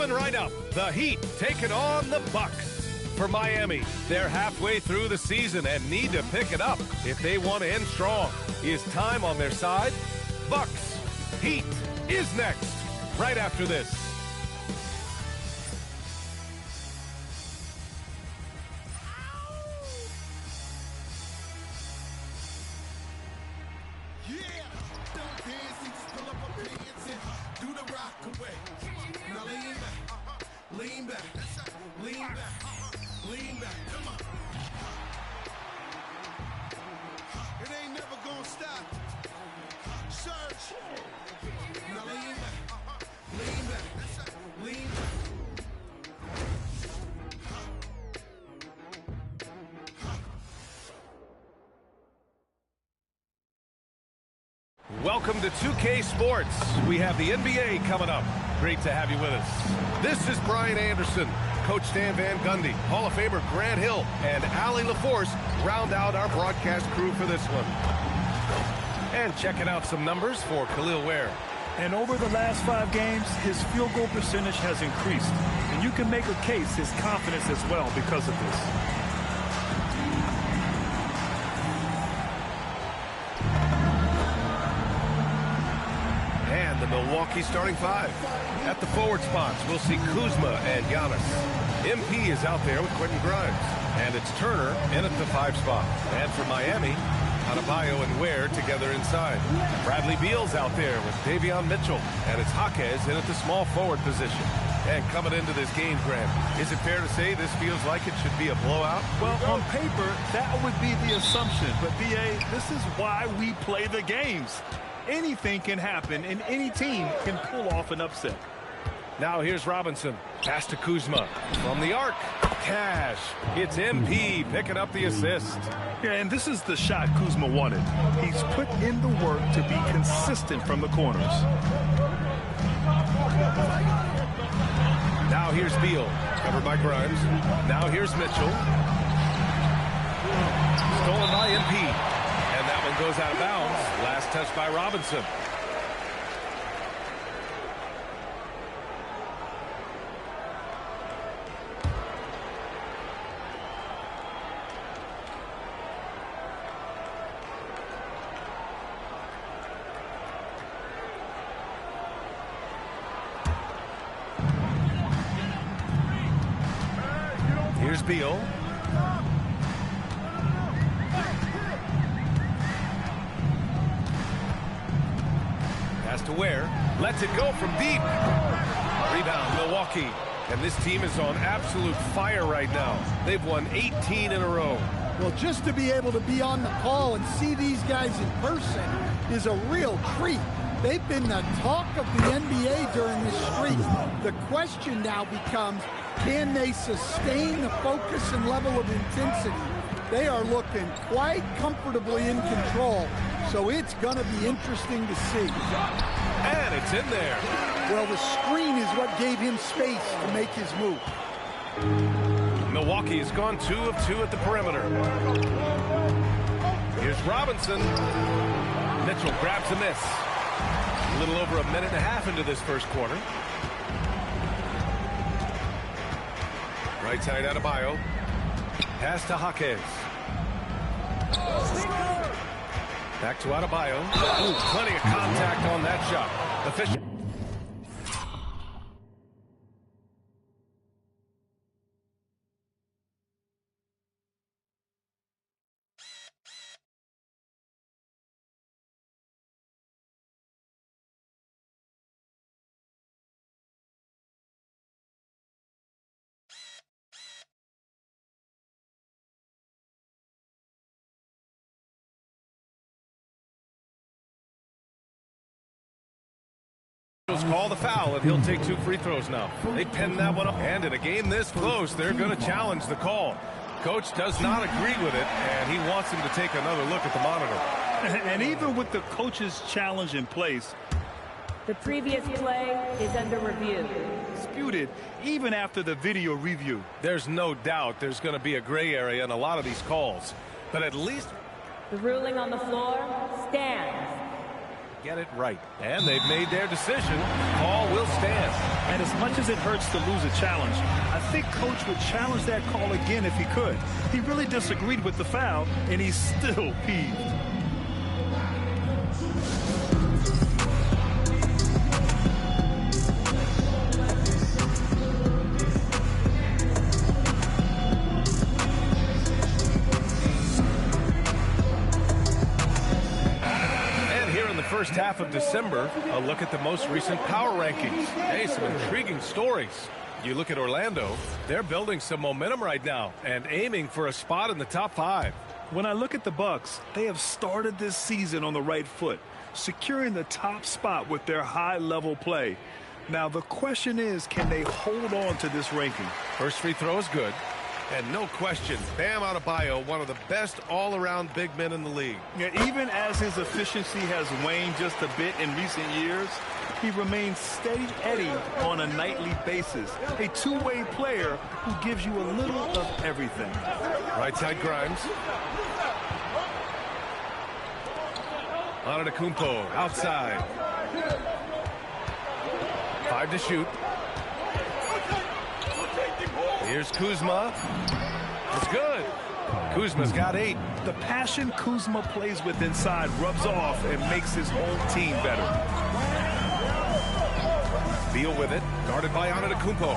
Coming right up, the Heat taking on the Bucks. For Miami, they're halfway through the season and need to pick it up if they want to end strong. Is time on their side? Bucks. Heat is next, right after this. Lean back, lean back, lean back, come on. It ain't never gonna stop. Search. Now lean back, lean back, lean back. Welcome to 2K Sports. We have the NBA coming up. Great to have you with us. This is Brian Anderson. Coach Stan Van Gundy, Hall of Famer Grant Hill, and Allie LaForce round out our broadcast crew for this one. And checking out some numbers for Khalil Ware. And over the last 5 games, his field goal percentage has increased. And you can make a case his confidence as well because of this. And the Milwaukee starting 5. At the forward spots, we'll see Kuzma and Giannis. MP is out there with Quentin Grimes. And it's Turner in at the 5 spot. And for Miami, Adebayo and Ware together inside. Bradley Beal's out there with Davion Mitchell. And it's Jaquez in at the small forward position. And coming into this game, Grant, is it fair to say this feels like it should be a blowout? Well, on paper, that would be the assumption. But, B.A., this is why we play the games. Anything can happen, and any team can pull off an upset. Now here's Robinson. Pass to Kuzma. From the arc. Cash. It's MP picking up the assist. Yeah, and this is the shot Kuzma wanted. He's put in the work to be consistent from the corners. Now here's Beal. Covered by Grimes. Now here's Mitchell. Stolen by MP. And that one goes out of bounds. Last touch by Robinson. Here's Beal. Pass to Ware. Lets it go from deep. Rebound, Milwaukee. And this team is on absolute fire right now. They've won 18 in a row. Well, just to be able to be on the call and see these guys in person is a real treat. They've been the talk of the NBA during this streak. The question now becomes, can they sustain the focus and level of intensity? They are looking quite comfortably in control, so it's going to be interesting to see. And it's in there. Well, the screen is what gave him space to make his move. Milwaukee has gone 2 of 2 at the perimeter. Here's Robinson. Mitchell grabs a miss. A little over a minute and a half into this first quarter. Right side Adebayo. Pass to Jaquez. Back to Adebayo. Ooh, plenty of contact on that shot. Official. Call the foul, and he'll take 2 free throws now. They pinned that one up, and in a game this close, they're going to challenge the call. Coach does not agree with it, and he wants him to take another look at the monitor. And even with the coach's challenge in place, the previous play is under review. Disputed even after the video review. There's no doubt there's going to be a gray area in a lot of these calls, but at least the ruling on the floor stands. get it right. And they've made their decision. Call will stand. And as much as it hurts to lose a challenge, I think Coach would challenge that call again if he could. He really disagreed with the foul, and he's still peeved. First half of December, a look at the most recent power rankings. Hey, some intriguing stories. You look at Orlando, they're building some momentum right now and aiming for a spot in the top 5. When I look at the Bucks, they have started this season on the right foot, securing the top spot with their high-level play. Now, the question is, can they hold on to this ranking? First free throw is good. And no question, Bam Adebayo, one of the best all-around big men in the league. Yeah, even as his efficiency has waned just a bit in recent years, he remains steady Eddie on a nightly basis. A two-way player who gives you a little of everything. Right side Grimes. Antetokounmpo outside. 5 to shoot. Here's Kuzma. It's good. Kuzma's got 8. The passion Kuzma plays with inside rubs off and makes his whole team better. Beal with it. Guarded by Antetokounmpo.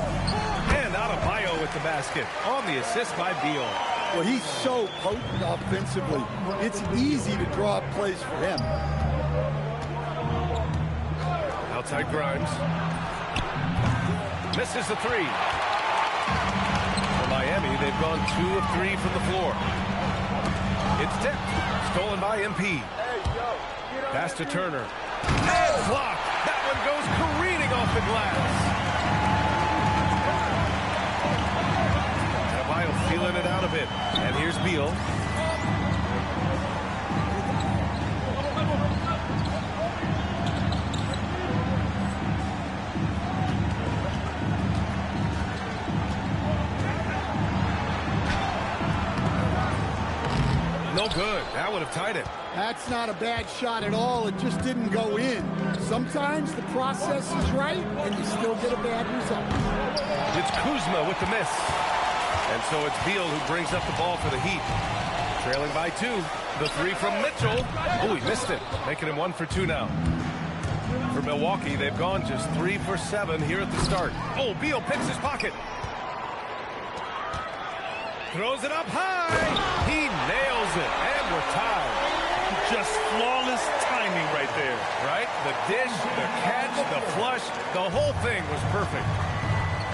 And Adebayo with the basket. On the assist by Beal. Well, he's so potent offensively. It's easy to draw up plays for him. Outside Grimes. Misses the 3. For Miami, they've gone 2 of 3 from the floor. It's tipped. Stolen by MP. Pass to Turner. And blocked. That one goes careening off the glass. Adebayo feeling it out a bit. And here's Beal. No good. That would have tied it. That's not a bad shot at all. It just didn't go in. Sometimes the process is right, and you still get a bad result. It's Kuzma with the miss. And so it's Beal who brings up the ball for the Heat. Trailing by 2. The 3 from Mitchell. Oh, he missed it. Making him 1 for 2 now. For Milwaukee, they've gone just 3 for 7 here at the start. Oh, Beal picks his pocket. Throws it up high. He nails it. And we're tied. Just flawless timing right there. Right? The dish, the catch, the flush, the whole thing was perfect.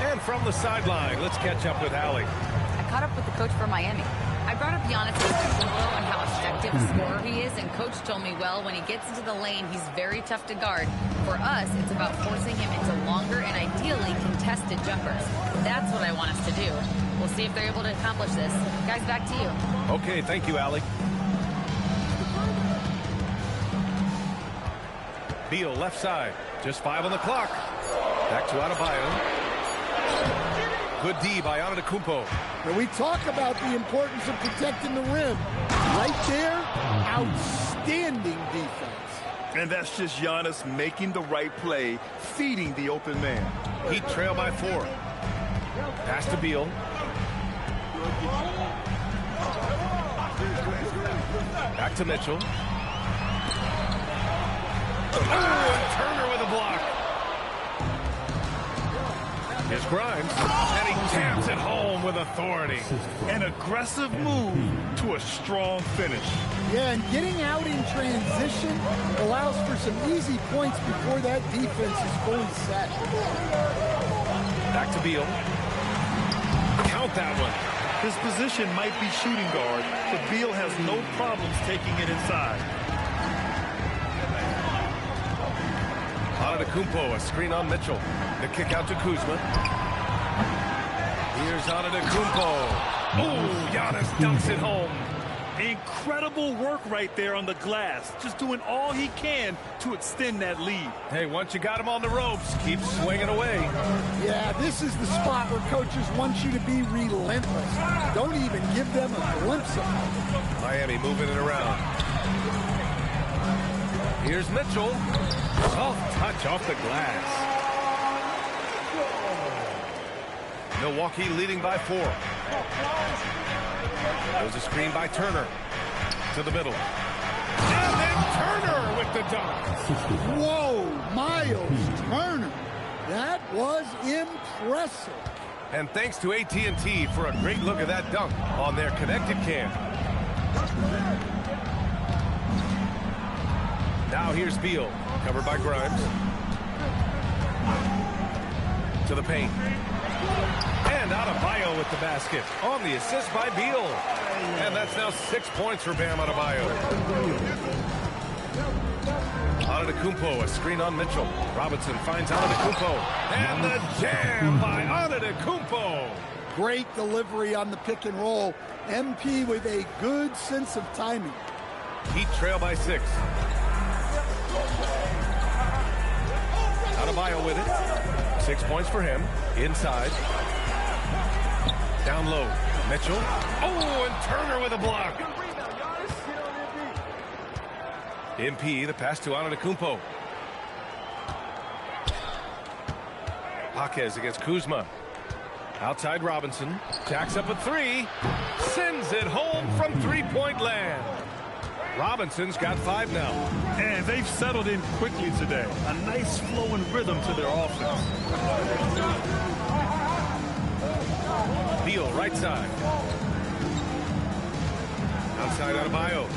And from the sideline, let's catch up with Allie. I caught up with the coach for Miami. I brought up Giannis and how effective a scorer he is, and coach told me, well, when he gets into the lane, he's very tough to guard. For us, it's about forcing him into longer and ideally contested jumpers. That's what I want us to do. We'll see if they're able to accomplish this. Guys, back to you. Okay, thank you, Allie. Beal left side. Just 5 on the clock. Back to Adebayo. Good D by Antetokounmpo. When we talk about the importance of protecting the rim, right there, outstanding defense. And that's just Giannis making the right play, feeding the open man. Heat trail by 4. Pass to Beal. Back to Mitchell. Oh, Turner with a block. Here's Grimes, and he jams it home with authority. An aggressive move to a strong finish. Yeah, and getting out in transition allows for some easy points before that defense is fully set. Back to Beal. Count that one. His position might be shooting guard, but Beal has no problems taking it inside. Antetokounmpo, a screen on Mitchell. The kick out to Kuzma. Here's Antetokounmpo. Oh, Giannis dunks it home. Incredible work right there on the glass. Just doing all he can to extend that lead. Hey, once you got him on the ropes, keep swinging away. Yeah, this is the spot where coaches want you to be relentless. Don't even give them a glimpse of it. Miami moving it around. Here's Mitchell. Soft touch off the glass. Milwaukee leading by 4. There's a screen by Turner. To the middle. And then Turner with the dunk. Whoa, Miles Turner. That was impressive. And thanks to AT&T for a great look at that dunk on their connected cam. Now here's Beal, covered by Grimes. To the paint. And Adebayo with the basket on the assist by Beal. And that's now 6 points for Bam Adebayo. Antetokounmpo, a screen on Mitchell. Robinson finds Antetokounmpo. And the jam by Antetokounmpo. Great delivery on the pick and roll. MP with a good sense of timing. Heat trail by 6. Adebayo with it. 6 points for him. Inside. Down low. Mitchell. Oh, and Turner with a block. MP, the pass to Antetokounmpo. Jaquez against Kuzma. Outside Robinson. Jacks up a 3. Sends it home from three-point land. Robinson's got 5 now. And they've settled in quickly today. A nice flow and rhythm to their offense. Beal, right side. Outside Adebayo.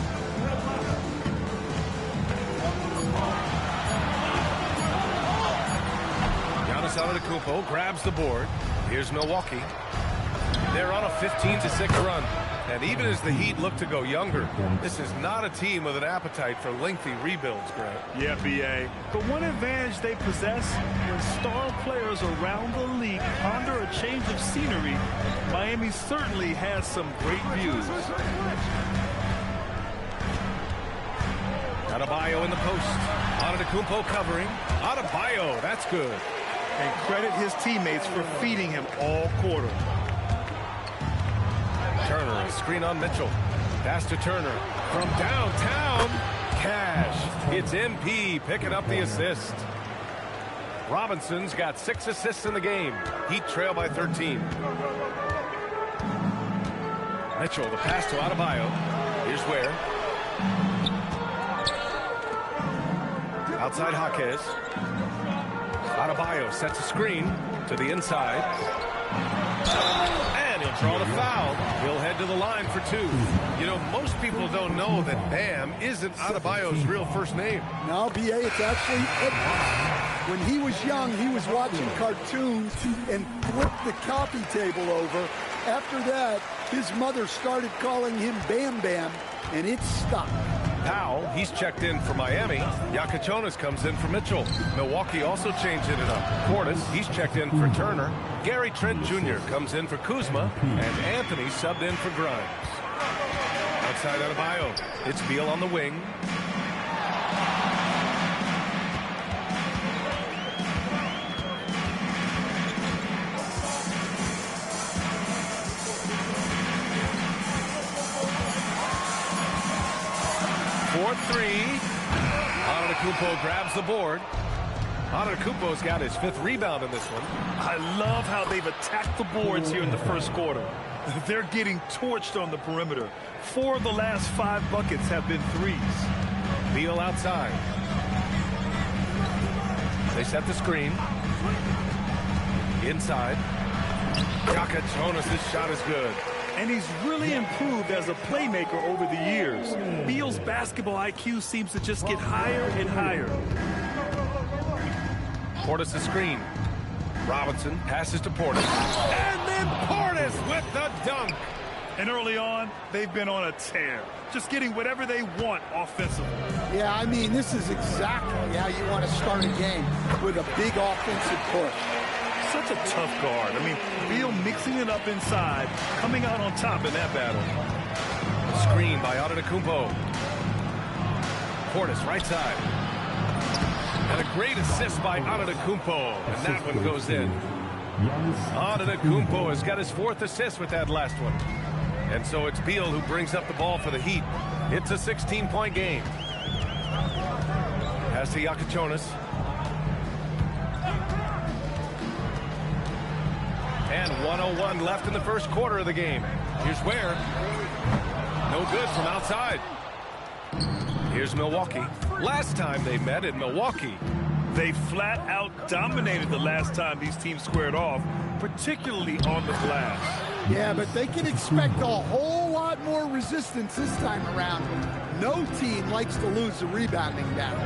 Giannis Antetokounmpo grabs the board. Here's Milwaukee. They're on a 15-6 run. And even as the Heat look to go younger, this is not a team with an appetite for lengthy rebuilds, Grant. Yeah, B.A. But one advantage they possess, when star players around the league ponder a change of scenery, Miami certainly has some great views. Adebayo in the post. Antetokounmpo covering. Adebayo, that's good. And credit his teammates for feeding him all quarter. Turner, a screen on Mitchell. Pass to Turner. From downtown, Cash. It's MP picking up the assist. Robinson's got 6 assists in the game. Heat trail by 13. Mitchell, the pass to Adebayo. Here's Ware. Outside Jaquez. Adebayo sets a screen to the inside. And he'll draw the foul. He'll head to the line for 2. You know, most people don't know that Bam isn't Adebayo's real first name. No, B.A., it's actually Edwards. When he was young, he was watching cartoons and flipped the coffee table over. After that, his mother started calling him Bam Bam, and it stuck. Powell, he's checked in for Miami. Yakachionis comes in for Mitchell. Milwaukee also changing it up. Portis, he's checked in for Turner. Gary Trent Jr. comes in for Kuzma. And Anthony subbed in for Grimes. Outside Adebayo. It's Beal on the wing. Antetokounmpo grabs the board. Antetokounmpo's got his 5th rebound in this one. I love how they've attacked the boards here in the first quarter. They're getting torched on the perimeter. 4 of the last 5 buckets have been threes. Beal outside. They set the screen. Inside. Yakachionis, this shot is good. And he's really improved as a playmaker over the years. Beal's basketball IQ seems to just get higher and higher. Portis the screen. Robinson passes to Portis. And then Portis with the dunk. And early on, they've been on a tear. Just getting whatever they want offensively. Yeah, I mean, this is exactly how you want to start a game, with a big offensive push. Such a tough guard. I mean, Beal mixing it up inside, coming out on top in that battle. Screen by Antetokounmpo. Portis right side. And a great assist by Antetokounmpo. And that one goes in. Antetokounmpo has got his 4th assist with that last one. And so it's Beal who brings up the ball for the Heat. It's a 16-point game. Pass to Yakatonis. And 1:01 left in the first quarter of the game. Here's Ware. No good from outside. Here's Milwaukee. Last time they met in Milwaukee, they flat out dominated the last time these teams squared off, particularly on the glass. Yeah, but they can expect a whole lot more resistance this time around. No team likes to lose the rebounding battle.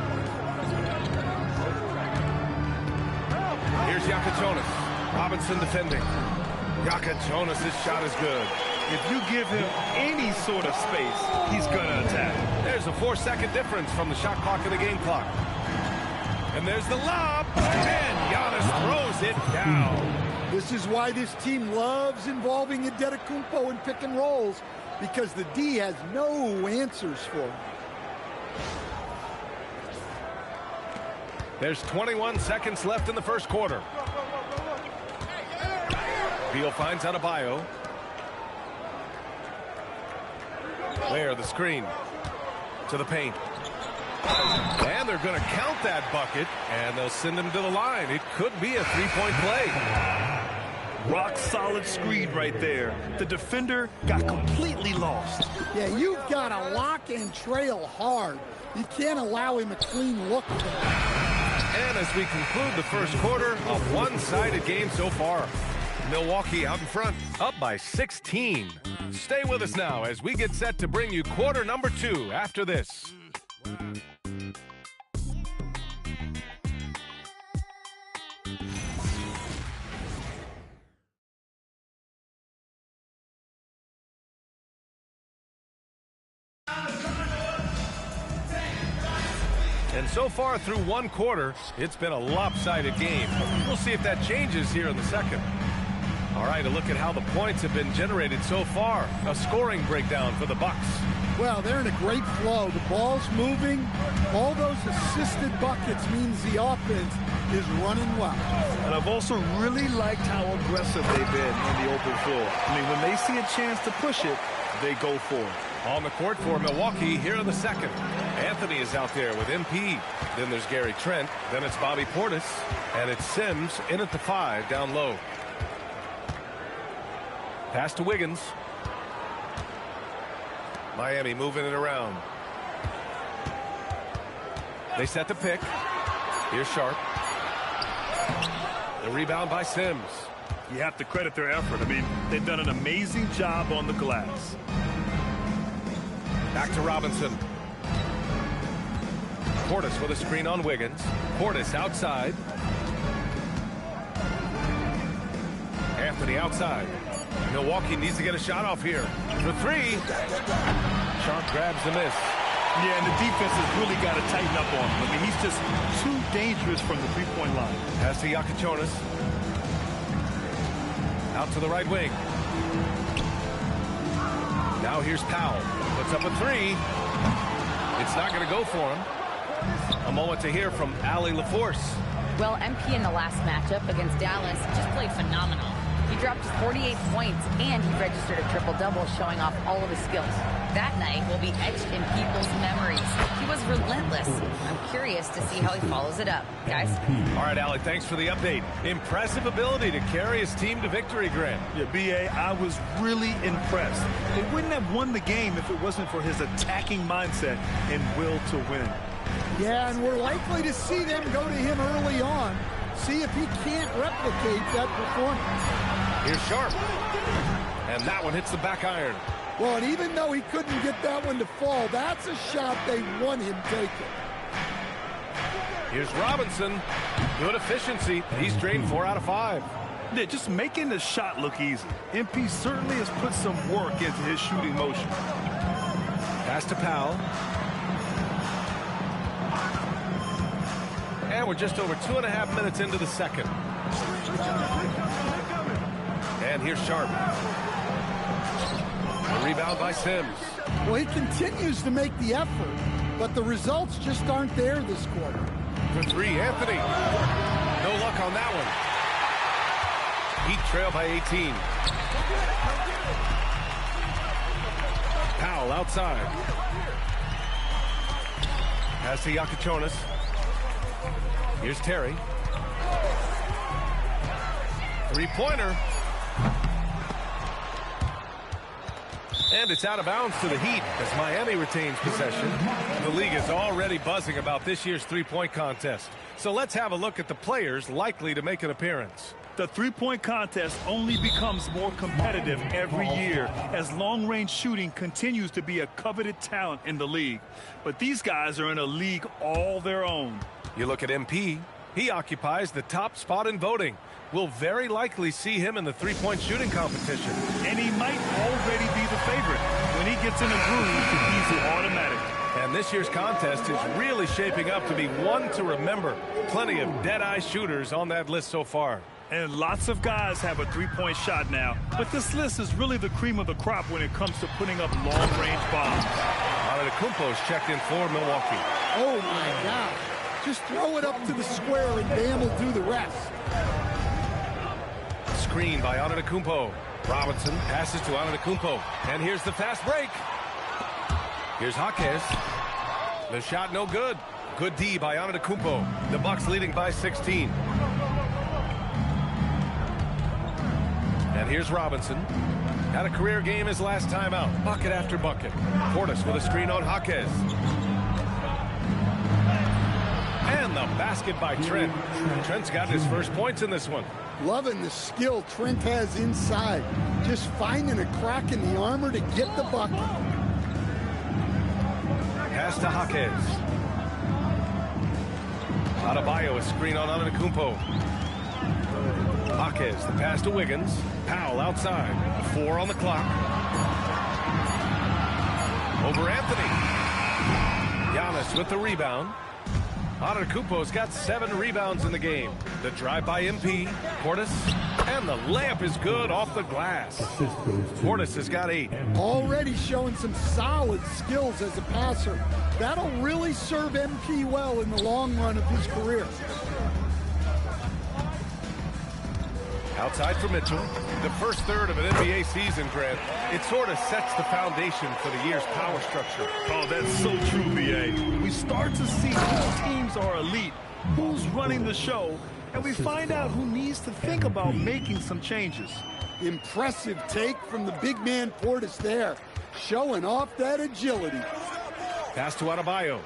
Here's Yakatonis. Robinson defending. Yakatonis' shot is good. If you give him any sort of space, he's going to attack. There's a 4-second difference from the shot clock and the game clock. And there's the lob. And Giannis throws it down. This is why this team loves involving Antetokounmpo in pick and rolls, because the D has no answers for him. There's 21 seconds left in the first quarter. Beal finds Adebayo. Where the screen to the paint. And they're going to count that bucket, and they'll send him to the line. It could be a three-point play. Rock solid screen right there. The defender got completely lost. Yeah, you've got to lock and trail hard. You can't allow him a clean look. And as we conclude the first quarter, a one-sided game so far. Milwaukee out in front, up by 16. Stay with us now as we get set to bring you quarter number 2 after this. And so far through one quarter, it's been a lopsided game. We'll see if that changes here in the second. All right, a look at how the points have been generated so far. A scoring breakdown for the Bucks. Well, they're in a great flow. The ball's moving. All those assisted buckets means the offense is running well. And I've also really liked how aggressive they've been on the open floor. I mean, when they see a chance to push it, they go for it. On the court for Milwaukee here in the second. Anthony is out there with MP. Then there's Gary Trent. Then it's Bobby Portis. And it's Sims in at the 5 down low. Pass to Wiggins. Miami moving it around. They set the pick. Here's Sharp. The rebound by Sims. You have to credit their effort. I mean, they've done an amazing job on the glass. Back to Robinson. Portis with a screen on Wiggins. Portis outside. Anthony outside. Milwaukee needs to get a shot off here. For 3. Sharp grabs the miss. Yeah, and the defense has really got to tighten up on him. I mean, he's just too dangerous from the three-point line. Pass to Yakatonis. Out to the right wing. Now here's Powell. Puts up a 3. It's not going to go for him. A moment to hear from Allie LaForce. Well, MP in the last matchup against Dallas just played phenomenal. He dropped 48 points, and he registered a triple-double, showing off all of his skills. That night will be etched in people's memories. He was relentless. I'm curious to see how he follows it up. Guys? All right, Allie, thanks for the update. Impressive ability to carry his team to victory, Grant. Yeah, B.A., I was really impressed. They wouldn't have won the game if it wasn't for his attacking mindset and will to win. Yeah, and we're likely to see them go to him early on. See if he can't replicate that performance. Here's Sharp. And that one hits the back iron. Well, and even though he couldn't get that one to fall, that's a shot they want him taking. Here's Robinson. Good efficiency. He's drained 4 out of 5. Yeah, just making the shot look easy. MP certainly has put some work into his shooting motion. Pass to Powell. And we're just over 2.5 minutes into the second. And here's Sharp. A rebound by Sims. Well, he continues to make the effort, but the results just aren't there this quarter. For 3, Anthony. No luck on that one. Heat trail by 18. Powell outside. Pass to Yakatonis. Here's Terry. Three-pointer. And it's out of bounds to the Heat as Miami retains possession. The league is already buzzing about this year's three-point contest. So let's have a look at the players likely to make an appearance. The three-point contest only becomes more competitive every year as long-range shooting continues to be a coveted talent in the league. But these guys are in a league all their own. You look at MP. He occupies the top spot in voting. We'll very likely see him in the three-point shooting competition. And he might already be the favorite. When he gets in a groove, he's an automatic. And this year's contest is really shaping up to be one to remember. Plenty of dead-eye shooters on that list so far. And lots of guys have a three-point shot now. But this list is really the cream of the crop when it comes to putting up long-range bombs. Antetokounmpo's checked in for Milwaukee. Oh, my gosh. Just throw it up to the square and Bam will do the rest. Screen by Antetokounmpo. Robinson passes to Antetokounmpo. And here's the fast break. Here's Jaquez. The shot no good. Good D by Antetokounmpo. The Bucks leading by 16. And here's Robinson. Had a career game his last time out. Bucket after bucket. Portis with a screen on Jaquez. And the basket by Trent. Trent's got his first points in this one. Loving the skill Trent has inside. Just finding a crack in the armor to get the bucket. Pass to Jaquez. Adebayo, a screen on Antetokounmpo. Jaquez, the pass to Wiggins. Powell outside. 4 on the clock. Over Anthony. Giannis with the rebound. Antetokounmpo's got 7 rebounds in the game. The drive by MP. Portis. And the layup is good off the glass. Portis has got 8. Already showing some solid skills as a passer. That'll really serve MP well in the long run of his career. Outside for Mitchell. The first third of an NBA season, Grant, it sort of sets the foundation for the year's power structure. Oh, that's so true, B.A. We start to see whose teams are elite, who's running the show, and we find out who needs to think about making some changes. Impressive take from the big man Portis there, showing off that agility. Pass to Adebayo.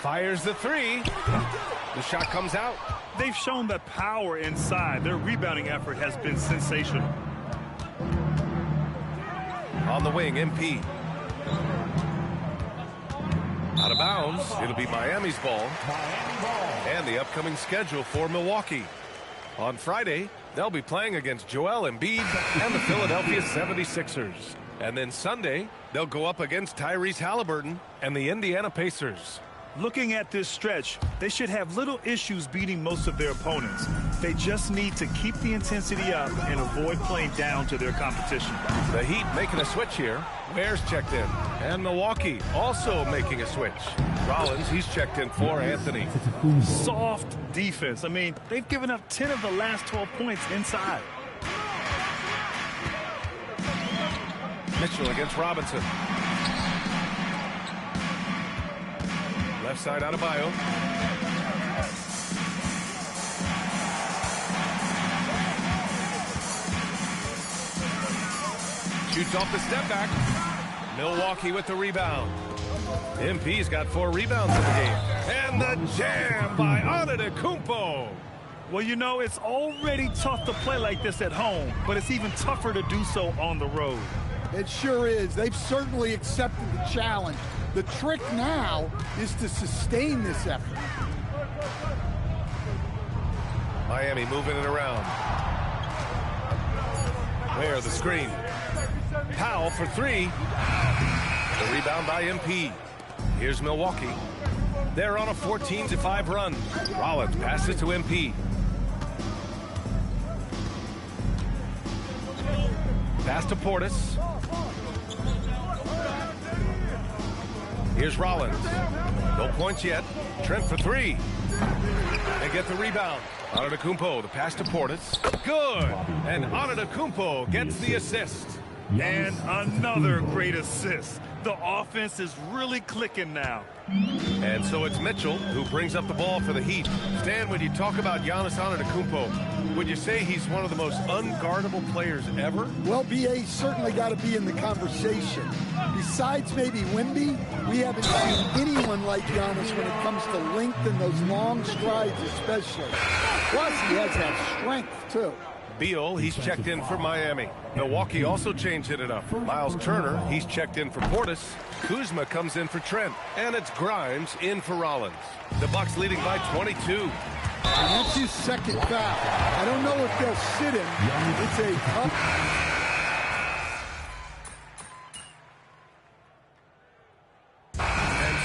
Fires the 3. The shot comes out. They've shown that power inside. Their rebounding effort has been sensational. On the wing, MP. Out of bounds. It'll be Miami's ball. And the upcoming schedule for Milwaukee. On Friday, they'll be playing against Joel Embiid and the Philadelphia 76ers. And then Sunday, they'll go up against Tyrese Halliburton and the Indiana Pacers. Looking at this stretch, they should have little issues beating most of their opponents. They just need to keep the intensity up and avoid playing down to their competition. The Heat making a switch here. Ware's checked in. And Milwaukee also making a switch. Rollins, he's checked in for Anthony. Soft defense. I mean, they've given up 10 of the last 12 points inside. Mitchell against Robinson. Left side Adebayo. Shoots off the step back. Milwaukee with the rebound. MP's got 4 rebounds in the game. And the jam by Antetokounmpo. Well, you know, it's already tough to play like this at home, but it's even tougher to do so on the road. It sure is. They've certainly accepted the challenge. The trick now is to sustain this effort. Miami moving it around. Where the screen. Powell for 3. The rebound by MP. Here's Milwaukee. They're on a 14-5 run. Rollins passes to MP. Pass to Portis. Here's Rollins. No points yet. Trent for 3. They get the rebound. Antetokounmpo, the pass to Portis. Good. And Antetokounmpo gets the assist. And another great assist. The offense is really clicking now. And so it's Mitchell who brings up the ball for the Heat. Stan, when you talk about Giannis Antetokounmpo, would you say he's one of the most unguardable players ever? Well, BA's certainly got to be in the conversation. Besides maybe Wemby, we haven't seen anyone like Giannis when it comes to length and those long strides especially. Plus, he has that strength, too. Beal, he's checked in for Miami. Milwaukee also changed it up. Miles Turner, he's checked in for Portis. Kuzma comes in for Trent. And it's Grimes in for Rollins. The Bucks leading by 22. And that's his second foul. I don't know if they'll sit him. It's a up.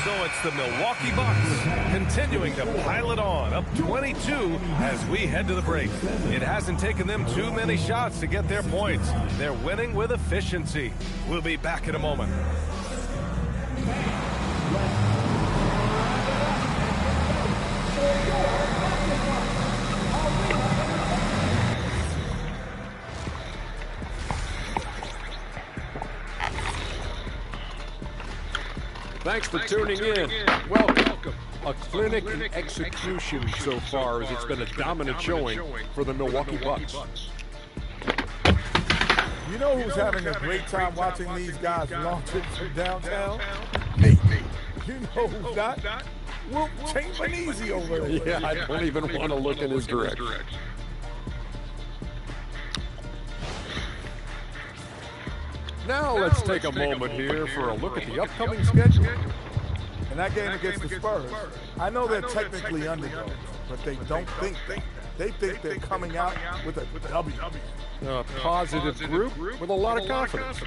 So it's the Milwaukee Bucks continuing to pile it on, up 22 as we head to the break. It hasn't taken them too many shots to get their points. They're winning with efficiency. We'll be back in a moment. Thanks for tuning in. Welcome. A clinic in execution so far, as it's been a dominant showing for the Milwaukee Bucks. You know who's having a great time watching these guys launch it from downtown? Me. You know who's not? Wilt Chamberlain easy over there. Yeah, I don't even want to look in his direction. Now let's take a moment here for a look at the upcoming schedule. In that game against the Spurs, I know they're technically underdogs, but they don't think that. They think they're coming out with a W. A positive group with a lot of confidence.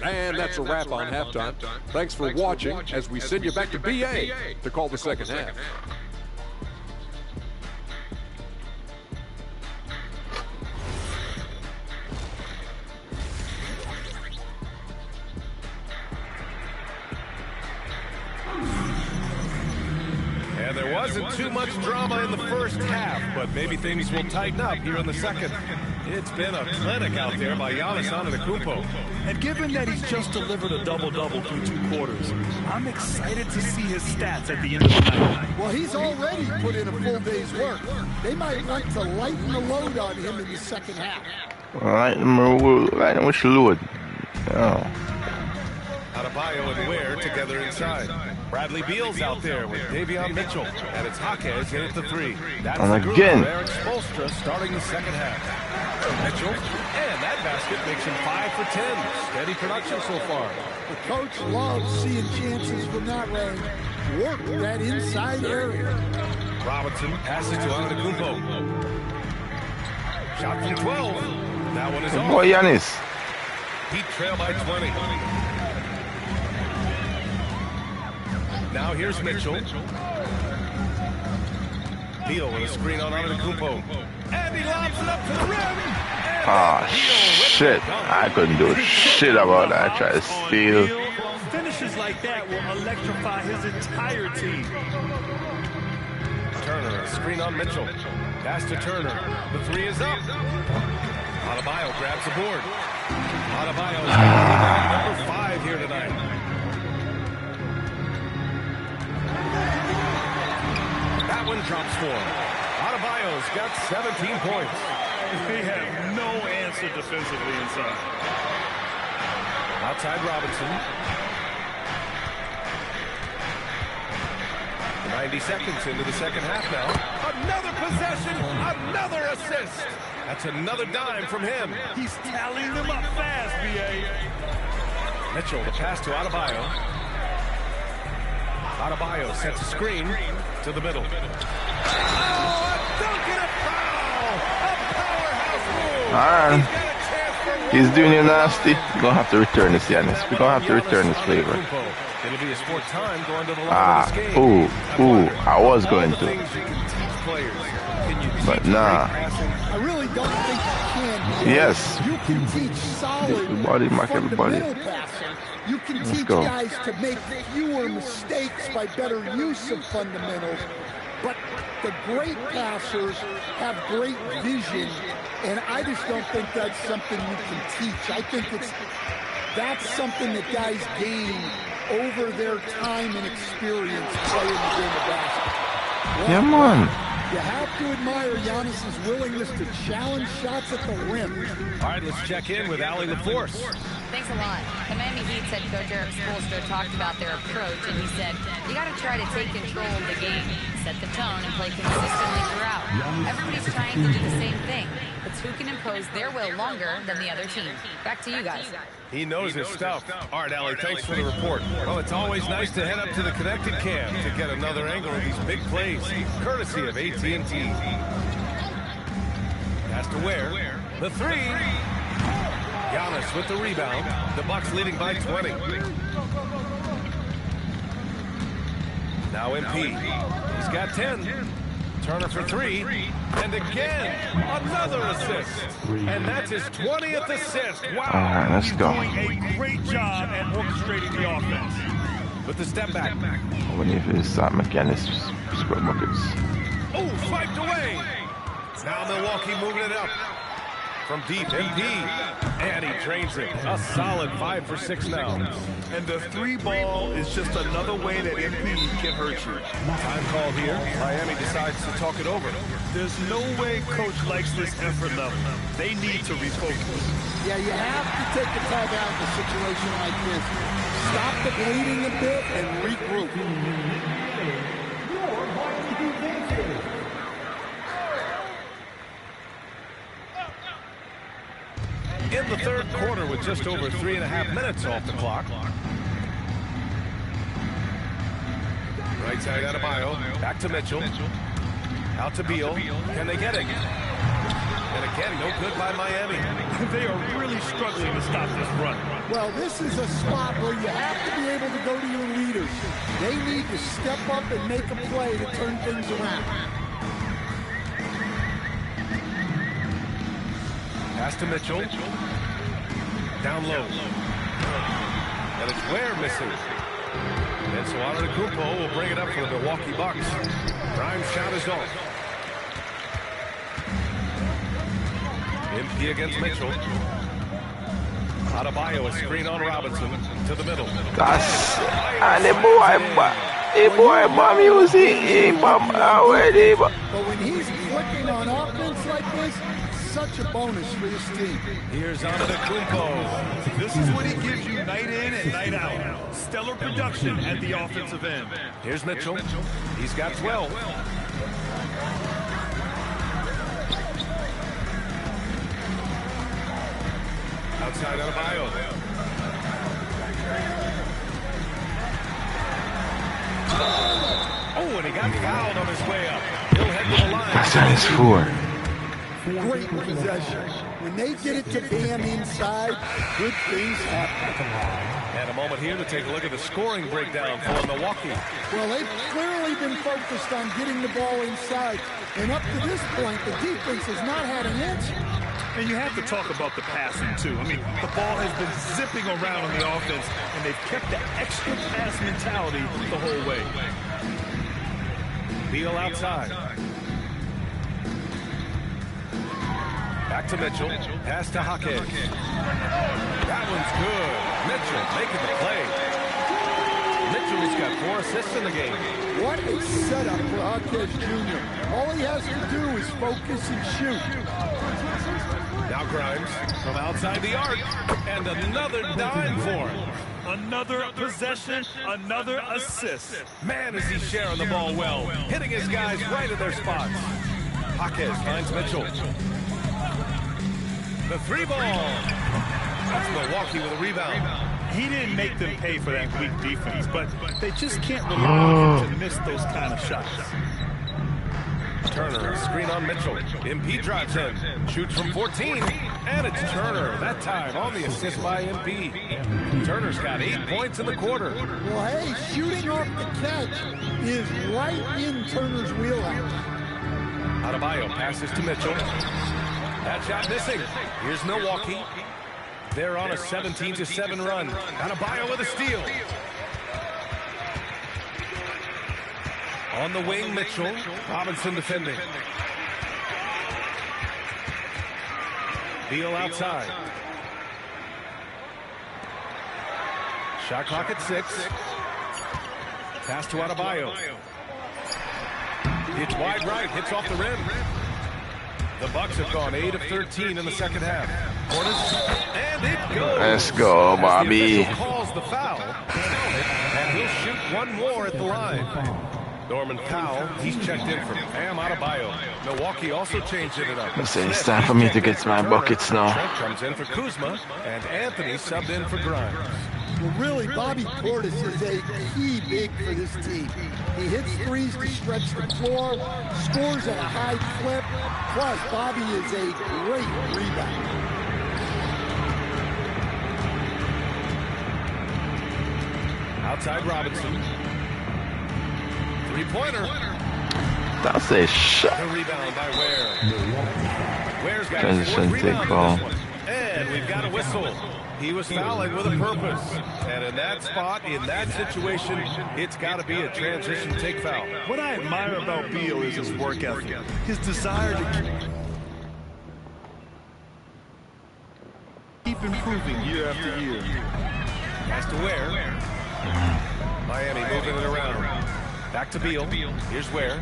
And that's a wrap on halftime. Thanks for watching as we send you back to BA to call the second half. And there wasn't too much drama in the first half, but maybe things will tighten up here in the second. It's been a clinic out there by Giannis Antetokounmpo. And given that he's just delivered a double-double through 2 quarters, I'm excited to see his stats at the end of the night. Well, he's already put in a full day's work. They might want to lighten the load on him in the second half. Lighten which load? Oh. Adebayo and Ware together inside. Bradley Beal's out there with Davion Mitchell. And it's Jaquez in at the 3. That's And the group again. of Eric Spoelstra starting the second half. Mitchell, and that basket makes him 5 for 10. Steady production so far. The coach loves seeing chances from that range. Work that inside area. Robinson passes to Antetokounmpo. Shot from 12. That one is off. Boy, Giannis. Heat trail by 20. Now here's Mitchell. Beal with a screen on Antetokounmpo. And he lobs it up to the rim. Ah, shit. I couldn't do shit about that. I tried to steal. Finishes like that will electrify his entire team. Turner, a screen on Mitchell. Pass to Turner. The 3 is up. Adebayo grabs the board. Adebayo's number 5 here tonight. That one drops for him. Adebayo's got 17 points. They have no answer defensively inside. Outside Robinson. 90 seconds into the second half now. Another possession, another assist. That's another dime from him. He's tallying them up fast, B.A. Mitchell, the pass to Adebayo. Adebayo sets a screen to the middle. Oh, a dunk and a foul! A powerhouse move! Alright. He's got a chance for He's doing you nasty. We're going to have to return this, Giannis. We're going to have to return this favor. It'll be a sport time going to the line of this game. Ooh, I was going to. Things you can teach players. Can you teach But nah. great passing? I really don't think you can. Yes. You can teach solid Everybody, mark everybody. fundamental passing. You can Let's teach go. guys to make fewer mistakes by better use of fundamentals. But the great passers have great vision, and I just don't think that's something you can teach. I think it's That's something that guys gain over their time and experience playing the game of basketball. Yeah, man. You have to admire Giannis's willingness to challenge shots at the rim. All right, let's check in with Allie LaForce. Thanks a lot. The Miami Heat's head coach Eric Spoelstra talked about their approach, and he said, you got to try to take control of the game, set the tone, and play consistently throughout. Everybody's trying to do the same thing. It's who can impose their will longer than the other team. Back to you guys. He knows his stuff. All right, Allie, thanks for the report. Well, it's always nice to head up to the connected cam to get another angle of these big plays, courtesy of AT&T. Has to wear the three. Giannis with the rebound. The Bucks leading by 20. Now MP. He's got 10. Turner for three. And again, another assist. And that's his 20th assist. Wow. All right, let's go. Doing a great job at orchestrating the offense. With the step back. When if it's McKenna's square buckets. Oh, swiped away. Now Milwaukee moving it up. From deep, MP. And he drains it. A solid 5 for 6 now. And the three ball is just another way that MP can hurt you. Time call here. Miami decides to talk it over. There's no way coach likes this effort level. They need to refocus. Yeah, you have to take a time out in a situation like this. Stop the bleeding a bit and regroup. In the third quarter with just over 3.5 minutes off the clock. Right side Adebayo. Back to Mitchell. Out to Beal. Can they get it? And again, no good by Miami. They are really struggling to stop this run. Well, this is a spot where you have to be able to go to your leaders. They need to step up and make a play to turn things around. Pass to Mitchell. Down low. And it's Ware missing. And so Antetokounmpo will bring it up for the Milwaukee Bucks. Grimes' shot is off. MP against Mitchell. Adebayo, a screen on Robinson to the middle. That's and the boy bomb music, already. But when he's clicking on offense like this, such a bonus for this team. Here's Antetokounmpo. This is what he gives you night in and night out. Stellar production at the offensive end. Here's Mitchell. He's got 12. Outside Adebayo. Oh, and he got fouled on his way up. He'll head to the line. That's on his 4. Great possession. When they get it to Bam inside, good things happen. And a moment here to take a look at the scoring breakdown for Milwaukee. Well, they've clearly been focused on getting the ball inside. And up to this point, the defense has not had an answer. And you have to talk about the passing, too. I mean, the ball has been zipping around on the offense, and they've kept the extra pass mentality the whole way. Beal outside. Back to Mitchell. Pass to Jaquez. That one's good. Mitchell making the play. Mitchell's got 4 assists in the game. What a setup for Jaquez Jr. All he has to do is focus and shoot. Now Grimes from outside the arc. And another dime for him. Another possession, another assist. Man, is he sharing the ball well. Hitting his guys right in their spots. Jaquez finds Mitchell. The 3 ball. That's Milwaukee with a rebound. He didn't make them pay for that weak defense, but they just can't rely on him to miss those kind of shots. Turner, screen on Mitchell. MP drives in, shoots from 14, and it's Turner, that time on the assist by MP. Turner's got 8 points in the quarter. Well, hey, shooting off the catch is right in Turner's wheelhouse. Adebayo passes to Mitchell. That shot missing. Here's Milwaukee. They're on a 17-7 run. Adebayo with a steal. On the wing, Mitchell. Robinson defending. Beal outside. Shot clock at 6. Pass to Adebayo. It's wide right, hits off the rim. The Bucks have gone 8 of 13 in the second half. Portis, and it goes. Let's go, Bobby. As the official calls the foul, and he'll shoot one more at the line. Norman Powell, he's checked in for Bam Adebayo. Milwaukee also changed it up. It's time for me to get my buckets now. Trent comes in for Kuzma, and Anthony subbed in for Grimes. Well, really, Bobby Portis is a key big for this team. He hits threes to stretch the floor, scores at a high clip, plus Bobby is a great rebounder. Outside Robinson. Three-pointer. That's a shot. The rebound by Ware. Ware's got his Transition fourth take rebound ball. on this one. And we've got a whistle. He was fouling with a purpose. And in that spot, in that situation, it's got to be a transition take foul. What I admire about Beal is his work ethic, his desire to keep improving year after year. Pass to Ware. Miami moving it around. Back to Beal. Here's Ware.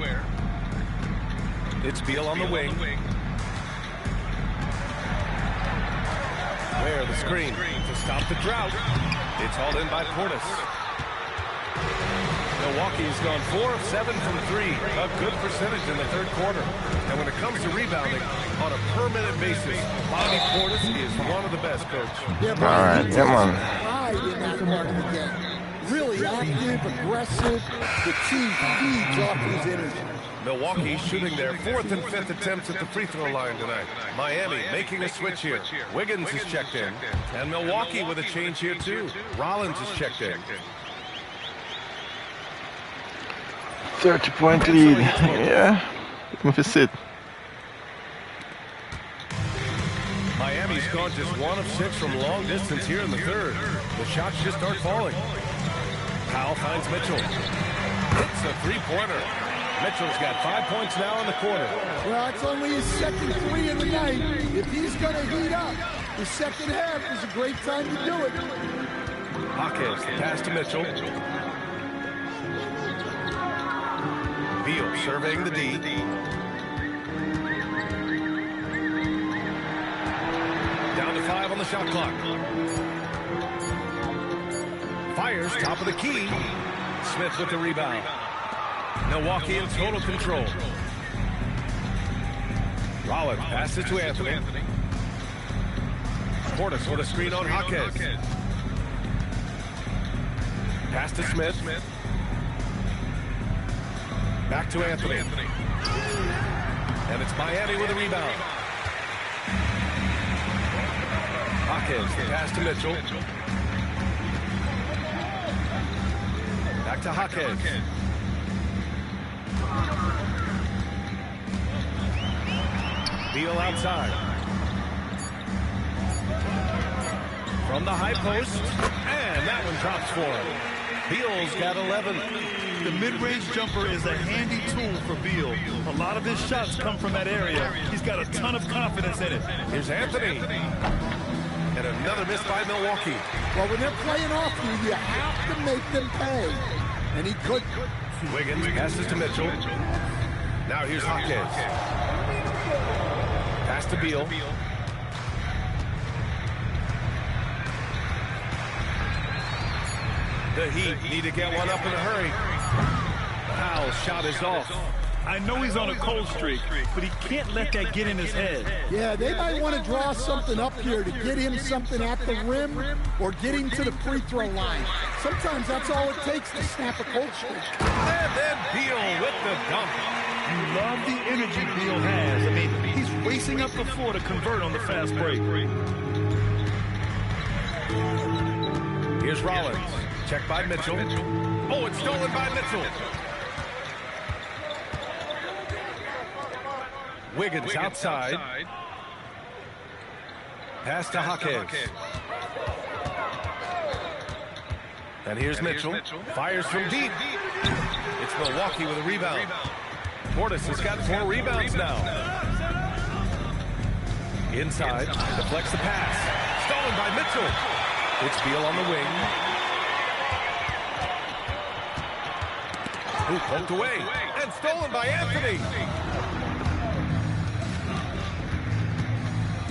It's Beal on the wing. Ware, the screen to stop the drought. It's hauled in by Portis. Milwaukee's gone 4 of 7 from 3. A good percentage in the third quarter. And when it comes to rebounding, on a per-minute basis, Bobby Portis is one of the best, Coach. Yeah, All right, come on. Pride in that part of the game. Really active, aggressive. The team feeds off his energy. Milwaukee shooting their 4th and 5th attempts at the free throw line tonight. Miami making a switch here. Wiggins is checked in. And Milwaukee with a change here, too. Rollins is checked in. 30-point lead. Yeah. Move a sit. Miami's gone just 1 of 6 from long distance here in the third. The shots just aren't falling. Powell finds Mitchell. Hits a three-pointer. Mitchell's got 5 points now in the quarter. Well, it's only his second 3 of the night. If he's going to heat up, the second half is a great time to do it. Hawkins, the pass to Mitchell. Beal surveying the D. Down to 5 on the shot clock. Fires, top of the key. Smith with the rebound. Milwaukee in total control. Rollins passes to Anthony. Portis with a screen on Hawkins. Pass to Smith. Back to Anthony. And it's Miami with a rebound. Hawkins, the pass to Mitchell. Back to Hawkins. Beal outside. From the high post. And that one drops for him. Beal's got 11. The mid-range jumper is a handy tool for Beal. A lot of his shots come from that area. He's got a ton of confidence in it. Here's Anthony. And another miss by Milwaukee. Well, when they're playing off you have to make them pay. And he could. Wiggins passes to Mitchell. Now here's Hawkins. Pass to Beal. The Heat need to get one up in a hurry. Powell's shot is off. I know he's on a cold streak, but he can't let that get in his head. Yeah, they might want to draw something up here to get him something at the rim or get him to the free throw line. Sometimes that's all it takes to snap a cold streak. And then Beal with the dunk. You love the energy Beal has. I mean, he's racing up the floor to convert on the fast break. Here's Rollins. Checked by Mitchell. Oh, it's stolen by Mitchell. Wiggins outside. Pass to Hawkins. And here's Mitchell. Fires from deep. It's Milwaukee with a rebound. Portis has got 4 rebounds now. Inside. Deflects the pass. Stolen by Mitchell. It's Beal on the wing. Who poked away and stolen by Anthony.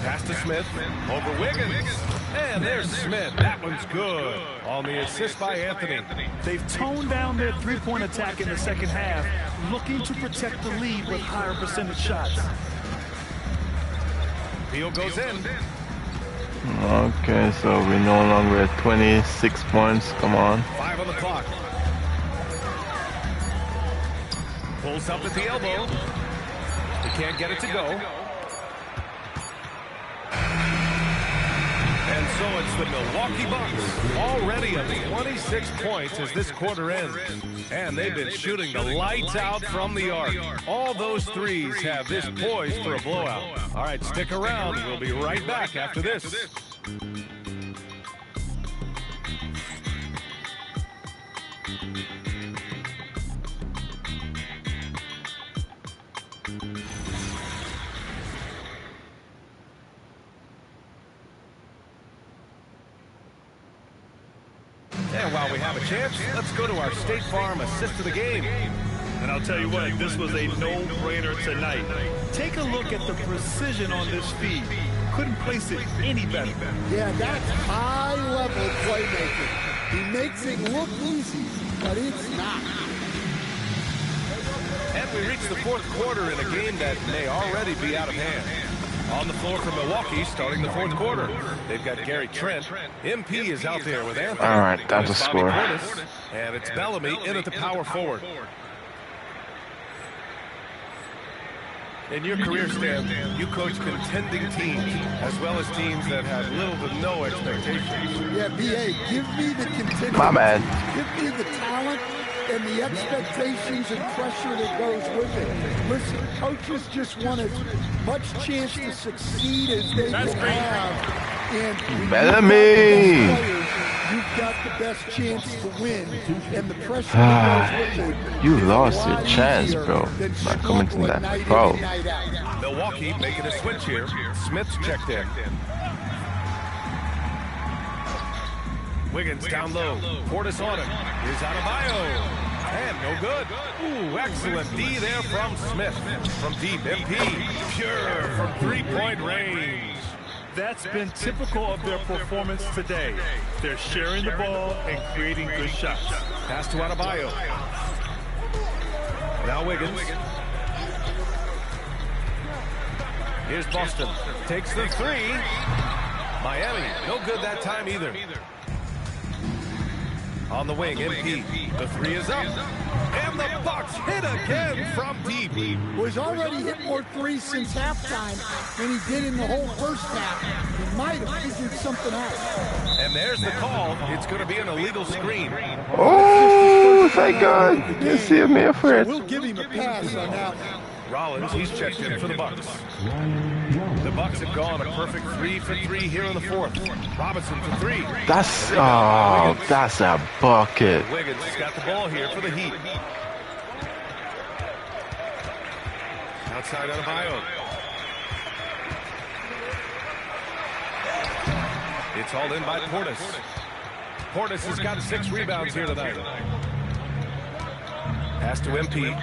Pass to Smith, over Wiggins, and there's Smith. That one's good on the assist by Anthony. They've toned down their three-point attack in the second half, looking to protect the lead with higher percentage shots. Beal goes in. Okay, so we're no longer at 26 points. Come on. 5 on the clock. Pulls up at the elbow. He can't get it to go. And so it's the Milwaukee Bucks already up 26 points as this quarter ends. And they've been shooting the lights out from the arc. All those threes have this poised for a blowout. All right, stick around. We'll be right back after this. And while we have a chance, let's go to our State Farm assist of the game. And I'll tell you what, this was a no-brainer tonight. Take a look at the precision on this feed. Couldn't place it any better. Yeah, that's high-level playmaking. He makes it look easy, but it's not. And we reach the fourth quarter in a game that may already be out of hand. On the floor for Milwaukee, starting the fourth quarter. They've got Gary Trent. MP is out there with Anthony. All right, that's a score. And it's Bellamy in at the power forward. In your career, Stan, you coach contending teams as well as teams that have little to no expectations. Yeah, B.A., give me the contending. My bad. Give me the talent and the expectations and pressure that goes with it. Listen, coaches just want as much chance to succeed as they can have. And Bellamy! You've got the best chance to win, and the pressure that goes with it. You lost your chance, bro, by coming to that foul. Milwaukee making a switch here. Smith's checked in. Wiggins down low. Portis on him. Here's Adebayo. And no good. Ooh, excellent D there from Smith. From deep, MP. Pure from three-point range. That's been typical of their performance today. They're sharing the ball and creating good shots. Pass to Adebayo. Now Wiggins. Here's Boston. Takes the three. Miami, no good that time either. On the wing, MP. The three is up. And the Bucks hit again from deep. Well, he's already hit more threes since halftime than he did in the whole first half. He might have figured something out. And there's the call. It's going to be an illegal screen. Oh, thank God. You see me afraid. We'll give him a pass on that. Rollins, he's checked in for the Bucks. The Bucks have gone a perfect 3 for 3 here in the fourth. Robinson for three. That's a bucket. Wiggins has got the ball here for the Heat. Outside Adebayo. It's hauled in by Portis. Portis has got 6 rebounds here tonight. Pass to MP.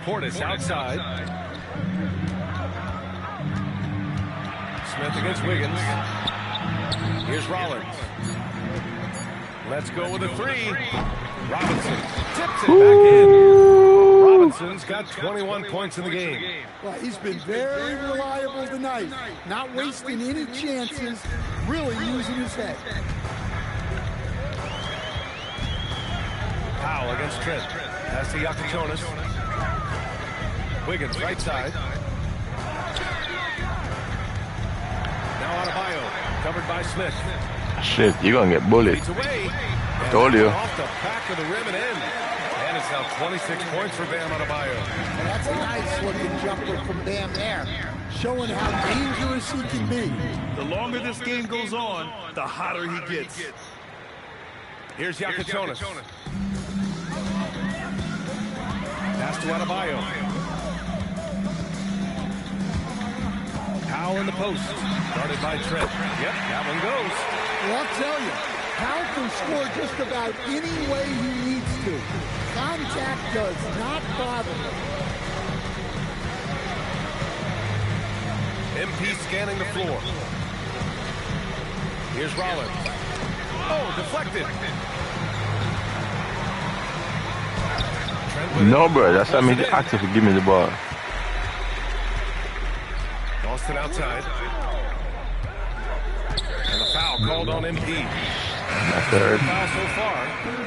Portis outside. Smith against Wiggins. Here's Rollins. Let's go with a three. Robinson tips it back in. Robinson's got 21 points in the game. Well, he's been very reliable tonight. Not wasting any chances, really using his head. Powell against Trent. Pass to Yakatonis. Wiggins right side. Now Adebayo, covered by Smith. Shit, you're gonna get bullied. Away. Told you. Off the back of the rim and in. And it's now 26 points for Bam Adebayo. And that's a nice looking jumper from Bam there, showing how dangerous he can be. The longer this game goes on, the hotter he gets. Here's Yakatonis. Pass to Adebayo. Powell in the post. Guarded by Trent. Yep, that one goes. Well, I'll tell you, Powell can score just about any way he needs to. Contact does not bother him. MP scanning the floor. Here's Rollins. Oh, deflected. No, bro, that's what I mean. Active, give me the ball. Boston outside. And a foul called on MP. Third. Foul so far.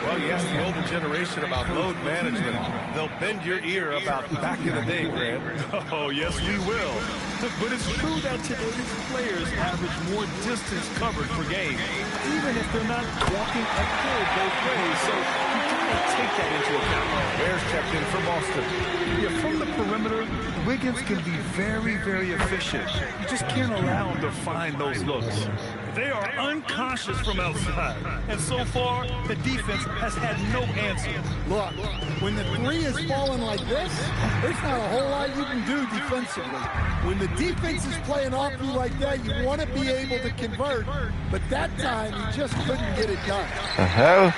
Well, you ask the older generation about load management. They'll bend your ear about back in the day, Grant. Oh, yes, we will. But it's true that today's players average more distance covered per game, even if they're not walking uphill both ways. So you can't take that into account. Bears checked in for Boston. Yeah, from the perimeter, Wiggins can be very, very efficient. You just can't allow him to find those looks. They are unconscious from outside, and so far, the defense has had no answer. Look, when the three is falling like this, there's not a whole lot you can do defensively. When the defense is playing off you like that, you want to be able to convert, but that time, he just couldn't get it done. The hell?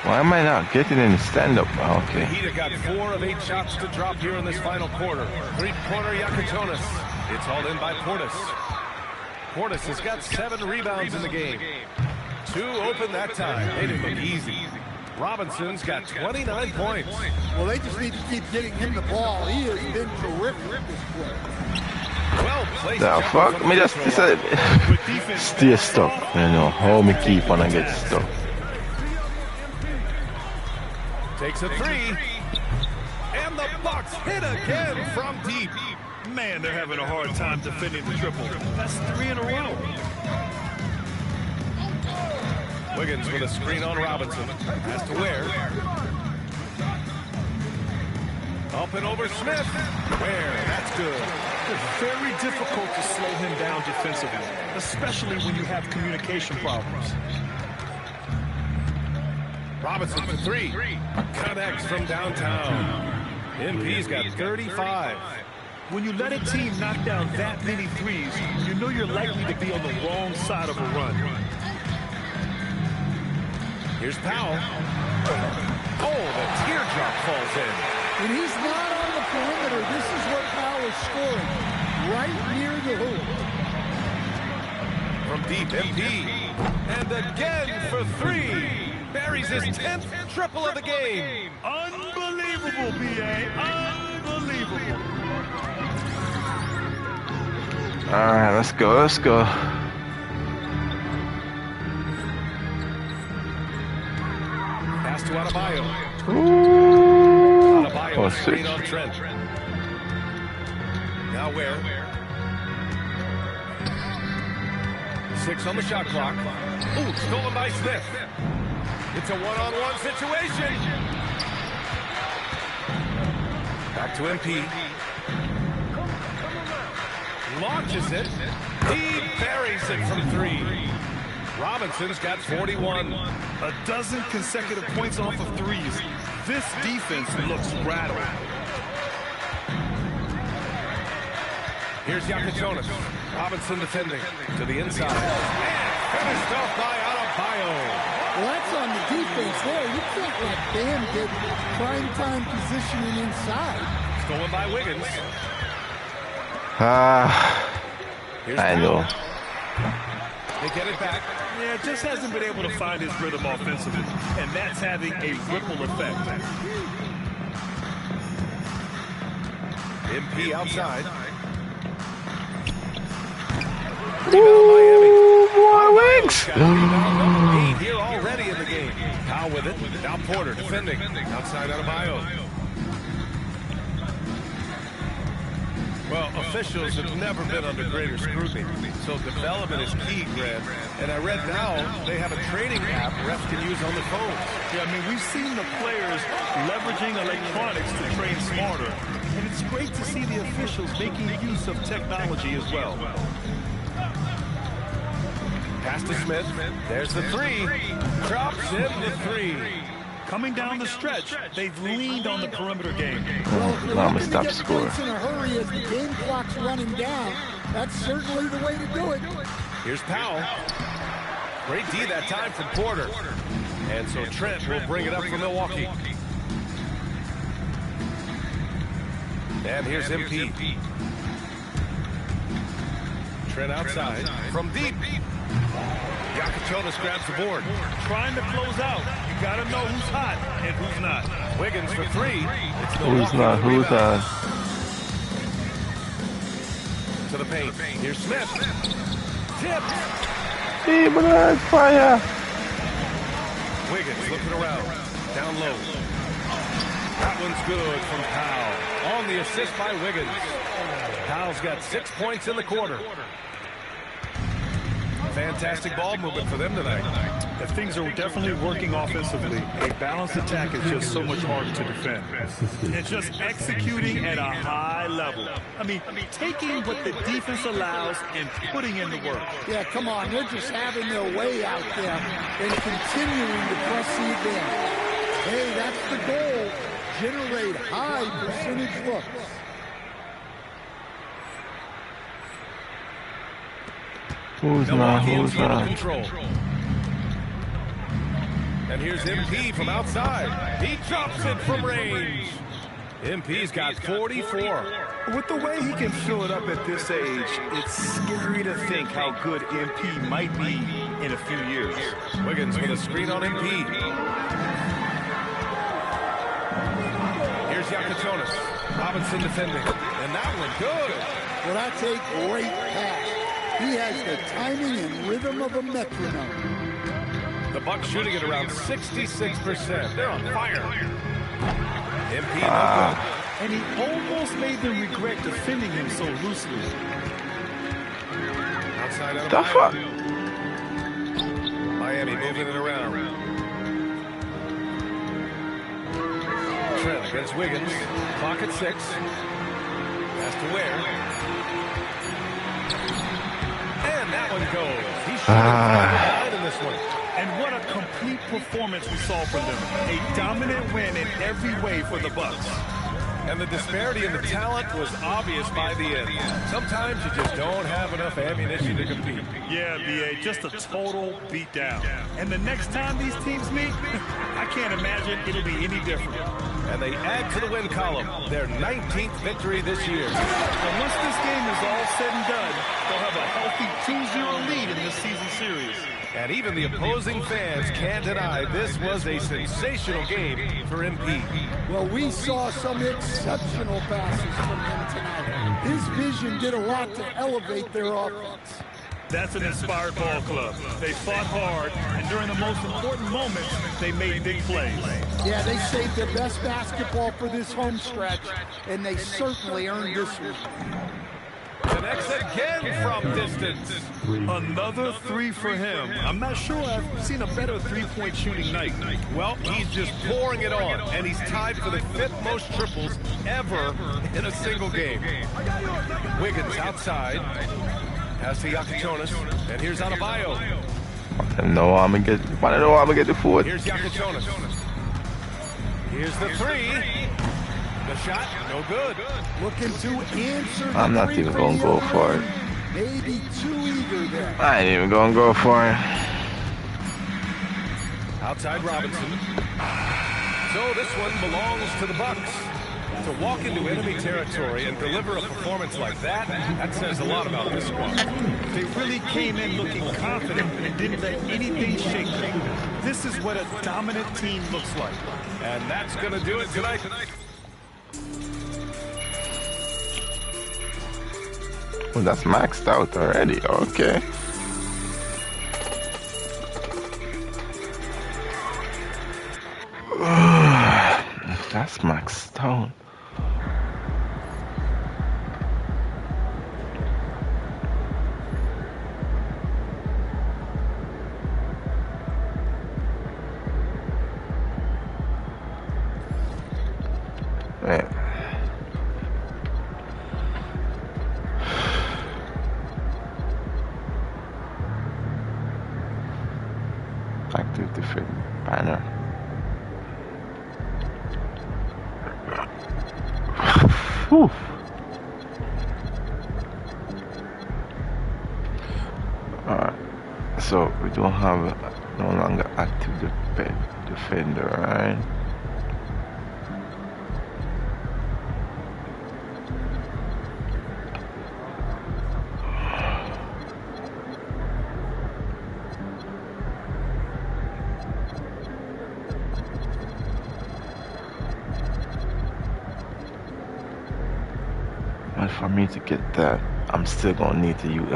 Why am I not getting any stand-up? Oh, okay. The Heat have got 4 of 8 shots to drop here in this final quarter. Three-pointer Yakatonis. It's hauled in by Portis. Portis has got 7 rebounds in the game. 2 open that time. Made it look easy. Robinson's got 29 points. Well, they just need to keep getting him the ball. He has been terrific this play. Well placed. The fuck? I mean, that's still stuck. You know, how me keep on and get stuck. Takes a 3. And the Bucks hit again from deep. Man, they're having a hard time defending the triple. That's 3 in a row. Wiggins with a screen on Robinson. Has to Ware. Up and over Smith. Ware, that's good. It's very difficult to slow him down defensively, especially when you have communication problems. Robinson for 3. Connects from downtown. MP's got 35. When you let a team knock down that many threes, you know you're likely to be on the wrong side of a run. Here's Powell. Oh, the teardrop falls in. When he's not on the perimeter, this is where Powell is scoring, right near the hoop. From deep, MP. And again for 3. Buries his 10th triple of the game. Unbelievable, B.A. Unbelievable. All right, let's go, let's go. Pass to Adebayo. Ooh. Adebayo Oh, straight switch. on Trent. Now Ware. 6 on the shot clock. Ooh, stolen by Smith. It's a one-on-one situation. Back to MP. Launches it. He buries it from 3. Robinson's got 41. A dozen consecutive points off of threes. This defense looks rattled. Here's Yakatonis. Robinson defending to the inside. And finished off by Adebayo. Well, that's on the defense there. You can't let Bam get prime time positioning inside. Stolen by Wiggins. I know. They get it back. Yeah, just hasn't been able to find his rhythm offensively, and that's having a ripple effect. MP outside. Ooh, more wings. 8 here already in the game. Powell with it. Now Porter defending. Outside Adebayo. Well, officials have never been under greater scrutiny, so development is key, Grant. And I read now they have a training app refs can use on the phones. Yeah, I mean, we've seen the players leveraging electronics to train smarter, and it's great to see the officials making use of technology as well. Pass to Smith. There's the 3. Drops in the 3. Coming down the stretch, they've leaned on the perimeter game. Well, if you're I'm looking gonna to stop get points scoring. in a hurry as the game clock's running down, that's certainly the way to do it. Here's Powell. Great D that time from Porter. And so Trent will bring it up for Milwaukee. And here's MP. Trent outside from deep. Yakatonis grabs the board. Trying to close out. You got to know who's hot and who's not. Wiggins for three. It's Who's not? Who's on? To the paint. Here's Smith. Tip. Hey, but that's fire. Wiggins looking around. Down low. That one's good from Powell. On the assist by Wiggins. Powell's got 6 points in the quarter. Fantastic ball movement for them tonight. And things are definitely working offensively. A balanced attack is just so much harder to defend. And just executing at a high level. I mean, taking what the defense allows and putting in the work. Yeah, come on. They're just having their way out there and continuing to press the advantage. Hey, that's the goal. Generate high percentage looks. Who's not? Who's not? Control. And here's MP from outside. He drops it from range. MP's got 44. With the way he can fill it up at this age, it's scary to think how good MP might be in a few years. Wiggins with a screen on MP. Here's Yakatonis. Robinson defending. And that one good. Well, that's a great pass. He has the timing and rhythm of a metronome. The Bucks shooting at around 66%. They're on fire. MP And he almost made them regret defending him so loosely. outside out of The fuck? Miami moving it around. Trent against Wiggins. Clock at 6. Has to Ware. And that one goes. He shot in this one. And what a complete performance we saw from them. A dominant win in every way for the Bucks. And the disparity in the talent was obvious by the end. Sometimes you just don't have enough ammunition to compete. Yeah, B.A., just a total beatdown. And the next time these teams meet, I can't imagine it'll be any different. And they add to the win column, their 19th victory this year. And once this game is all said and done, they'll have a healthy 2-0 lead in this season series. And even the opposing fans can't deny this was a sensational game for MP. Well, we saw some exceptional passes from him tonight. His vision did a lot to elevate their offense. That's an inspired ball club. They fought hard, and during the most important moments, they made big plays. Yeah, they saved their best basketball for this home stretch, and they certainly earned this one. Connects again from distance. Another three for him. I'm not sure I've seen a better three-point shooting night. Well, he's just pouring it on, and he's tied for the 5th most triples ever in a single game. Wiggins outside. Pass to Yakatonis, and here's Adebayo. I know I'm gonna get the fourth. Here's Yakatonis. Here's the three. The shot, no good. Looking to answer the I'm not even gonna go for it. Maybe too eager there. I ain't even gonna go for it. Outside Robinson. So this one belongs to the Bucks. To walk into enemy territory and deliver a performance like that, that says a lot about this squad. They really came in looking confident and didn't let anything shake them. This is what a dominant team looks like. And that's going to do it tonight. Oh, that's maxed out already. Okay. That's maxed out. Man. Active defeat banner. Whew. Alright. So we don't have no longer active defender, right? But for me to get that, I'm still gonna need to use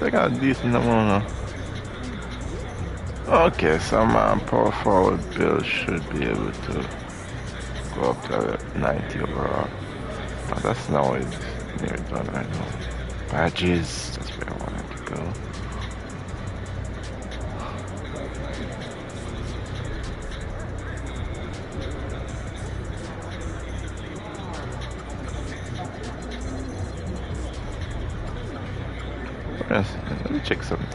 I got a decent amount of. Okay, so my power forward build should be able to go up to 90 overall. But that's not what it's near done right now. Badges, that's where I wanted to go. Yes, let me check something.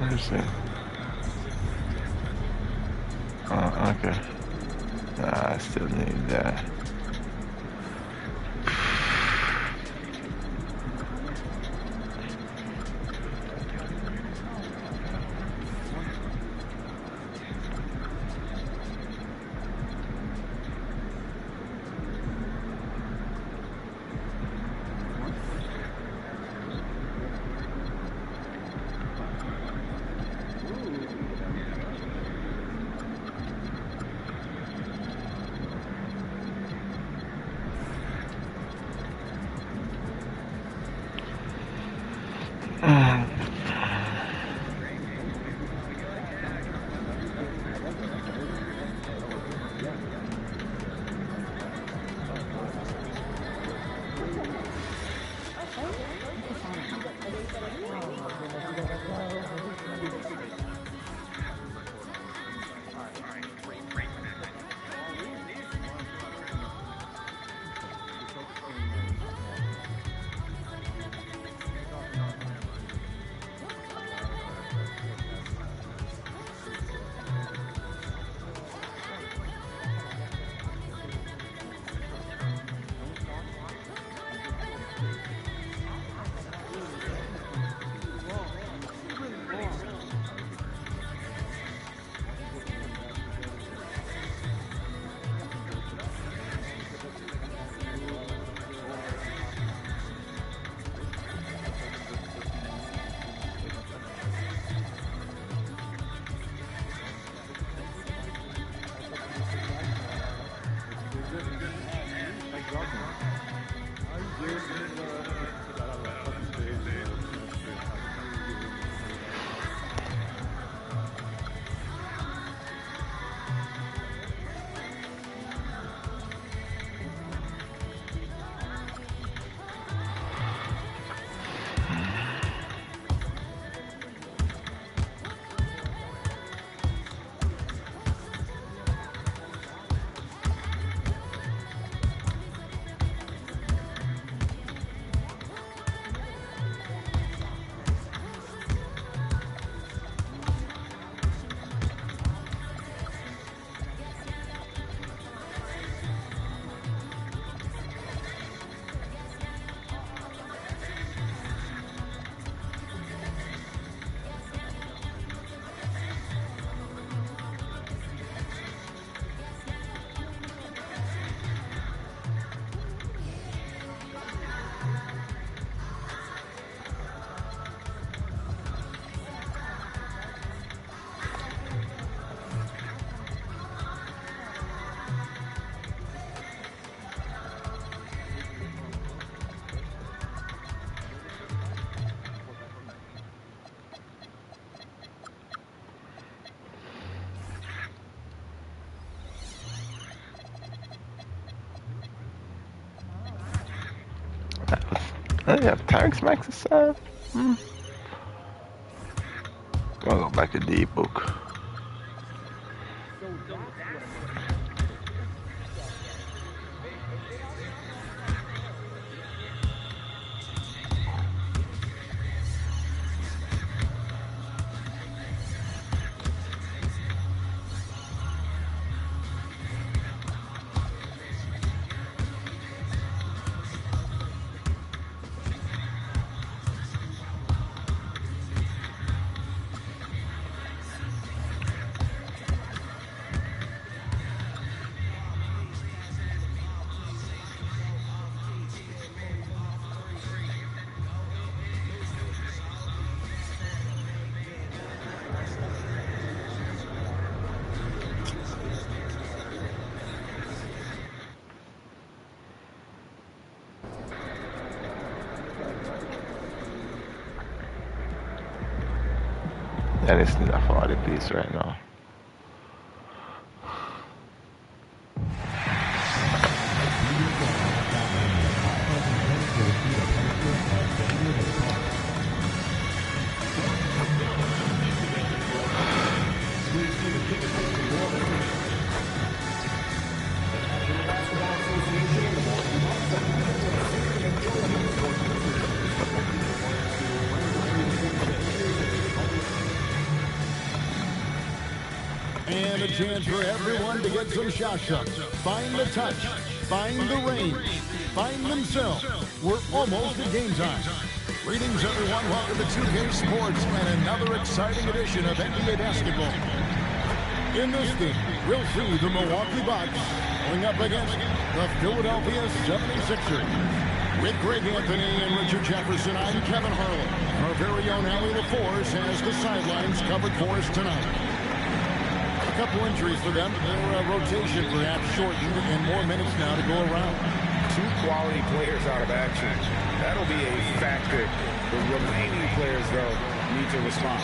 Interesting. Okay. Nah, I still need that. Oh, yeah, Tarek's Max is I'll go back to the book. I just need a 40 piece right now. And a chance for everyone to get some shots up. Find the touch. Find the range. Find themselves. We're almost at game time. Greetings, everyone. Welcome to 2K Sports and another exciting edition of NBA basketball. In this game, we'll see the Milwaukee Bucks going up against the Philadelphia 76ers. With Greg Anthony and Richard Jefferson, I'm Kevin Harlan. Our very own Allie LaForce has the sidelines covered for us tonight. A couple injuries for them. Their rotation perhaps shortened and more minutes now to go around. Two quality players out of action. That'll be a factor. The remaining players, though, need to respond.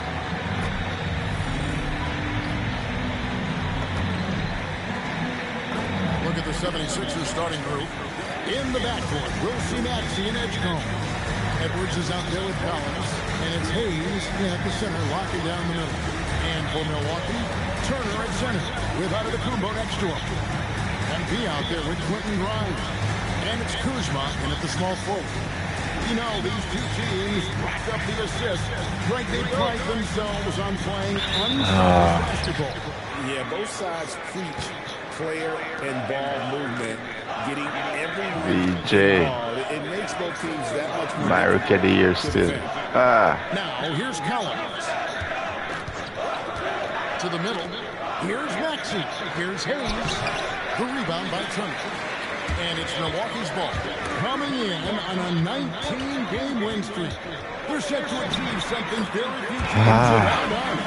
Look at the 76ers starting group. In the backcourt, we'll see Maxey and Edgecombe. Edwards is out there with Collins, and it's Hayes at the center, locking down the middle. And for Milwaukee, Turner at center, with Antetokounmpo next to him. MP out there with Quentin Grimes. And it's Kuzma in at the small forward. You know, these two teams rack up the assists. Greg, they pride themselves on playing unselfish basketball. Yeah, both sides preach player and ball movement, getting every BJ. ball. It makes both teams that much more. My rookie of the year still. Now, here's Collins. To the middle. Here's Maxey. Here's Hayes. The rebound by Turner. And it's Milwaukee's ball. Coming in on a 19-game win streak. They're set to achieve something very few teams around on.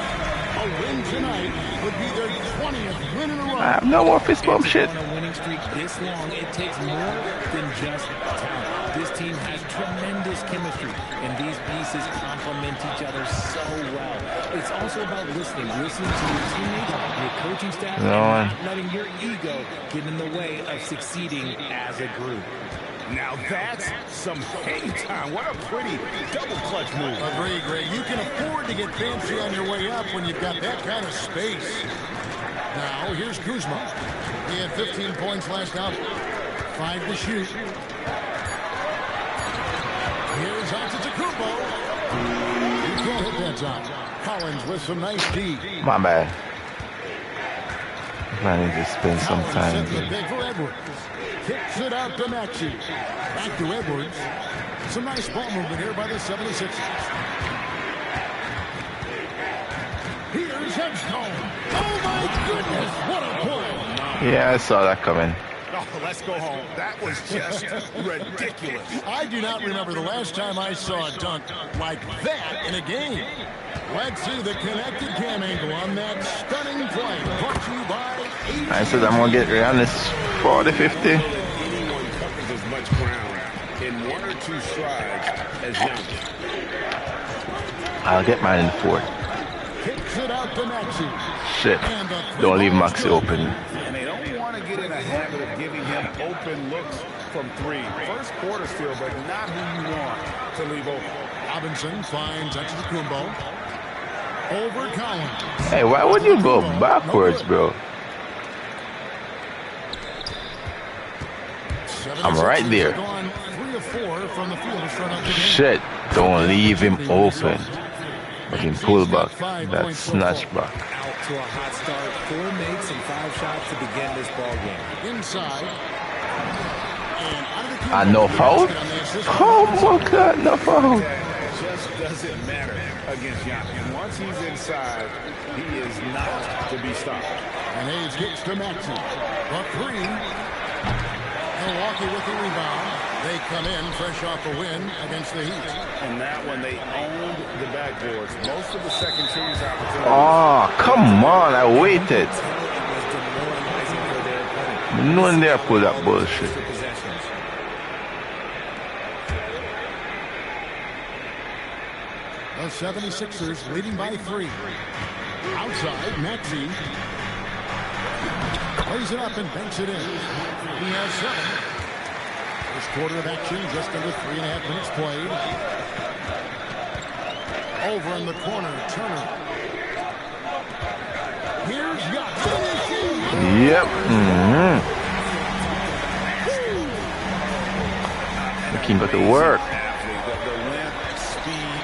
A win tonight would be their 20th win in a row. I have no more fist bump shit. On a winning streak this long, it takes more than just talent. This team has tremendous chemistry, and these pieces complement each other so well. It's also about listening to your teammates, your coaching staff, and not letting your ego get in the way of succeeding as a group. Now that's some hang time. What a pretty double clutch move. Agree, Greg. You can afford to get fancy on your way up when you've got that kind of space. Now, here's Kuzma. He had 15 points last out. 5 to shoot. Here's Antetokounmpo. You can't hit that time. Collins with some nice D. My bad. I need to spend some time. The big for Edwards. Kicks it out to Maxey. Back to Edwards. Some nice ball movement here by the 76ers. Here's Edgecombe. Oh, my goodness. What a play. Yeah, I saw that coming. Oh, let's go home. That was just ridiculous. I do not remember the last time I saw a dunk like that in a game. Let's see the connected cam angle on that stunning play. Brought to you by I said I'm going to get Giannis 40-50. Anyone covers as much ground in 1 or 2 strides as Giannis. I'll get mine in the 4th. Kicks it out to Maxey. Shit. Don't leave Maxey open. And they don't want to get in a habit of giving him open looks from three. First quarter still, but not who you want to leave open. Robinson finds Antetokounmpo. Over Collins. Hey, why would you go backwards, bro? I'm right there. 3 of 4 from the field to start out the game. Shit, don't leave him open. But him pull back, that snatch back. Out to a hot start. 4 makes and 5 shots to begin this ball game. Inside. And no foul? Oh my God, no foul. It just doesn't matter against Giannis. Once he's inside, he is not to be stopped. And Hayes gets to Maxey. A 3. Milwaukee with the rebound. They come in fresh off a win against the Heat. And that one, they owned the backboards. Most of the second chance opportunities. Oh, come on, I waited. No one there pulled that bullshit. The 76ers leading by 3. Outside, Maxey. Plays it up and banks it in. He has 7. First quarter of action, just under 3.5 minutes played. Over in the corner, Turner. Here's Yacht. Yep. Looking got to work. The length, speed,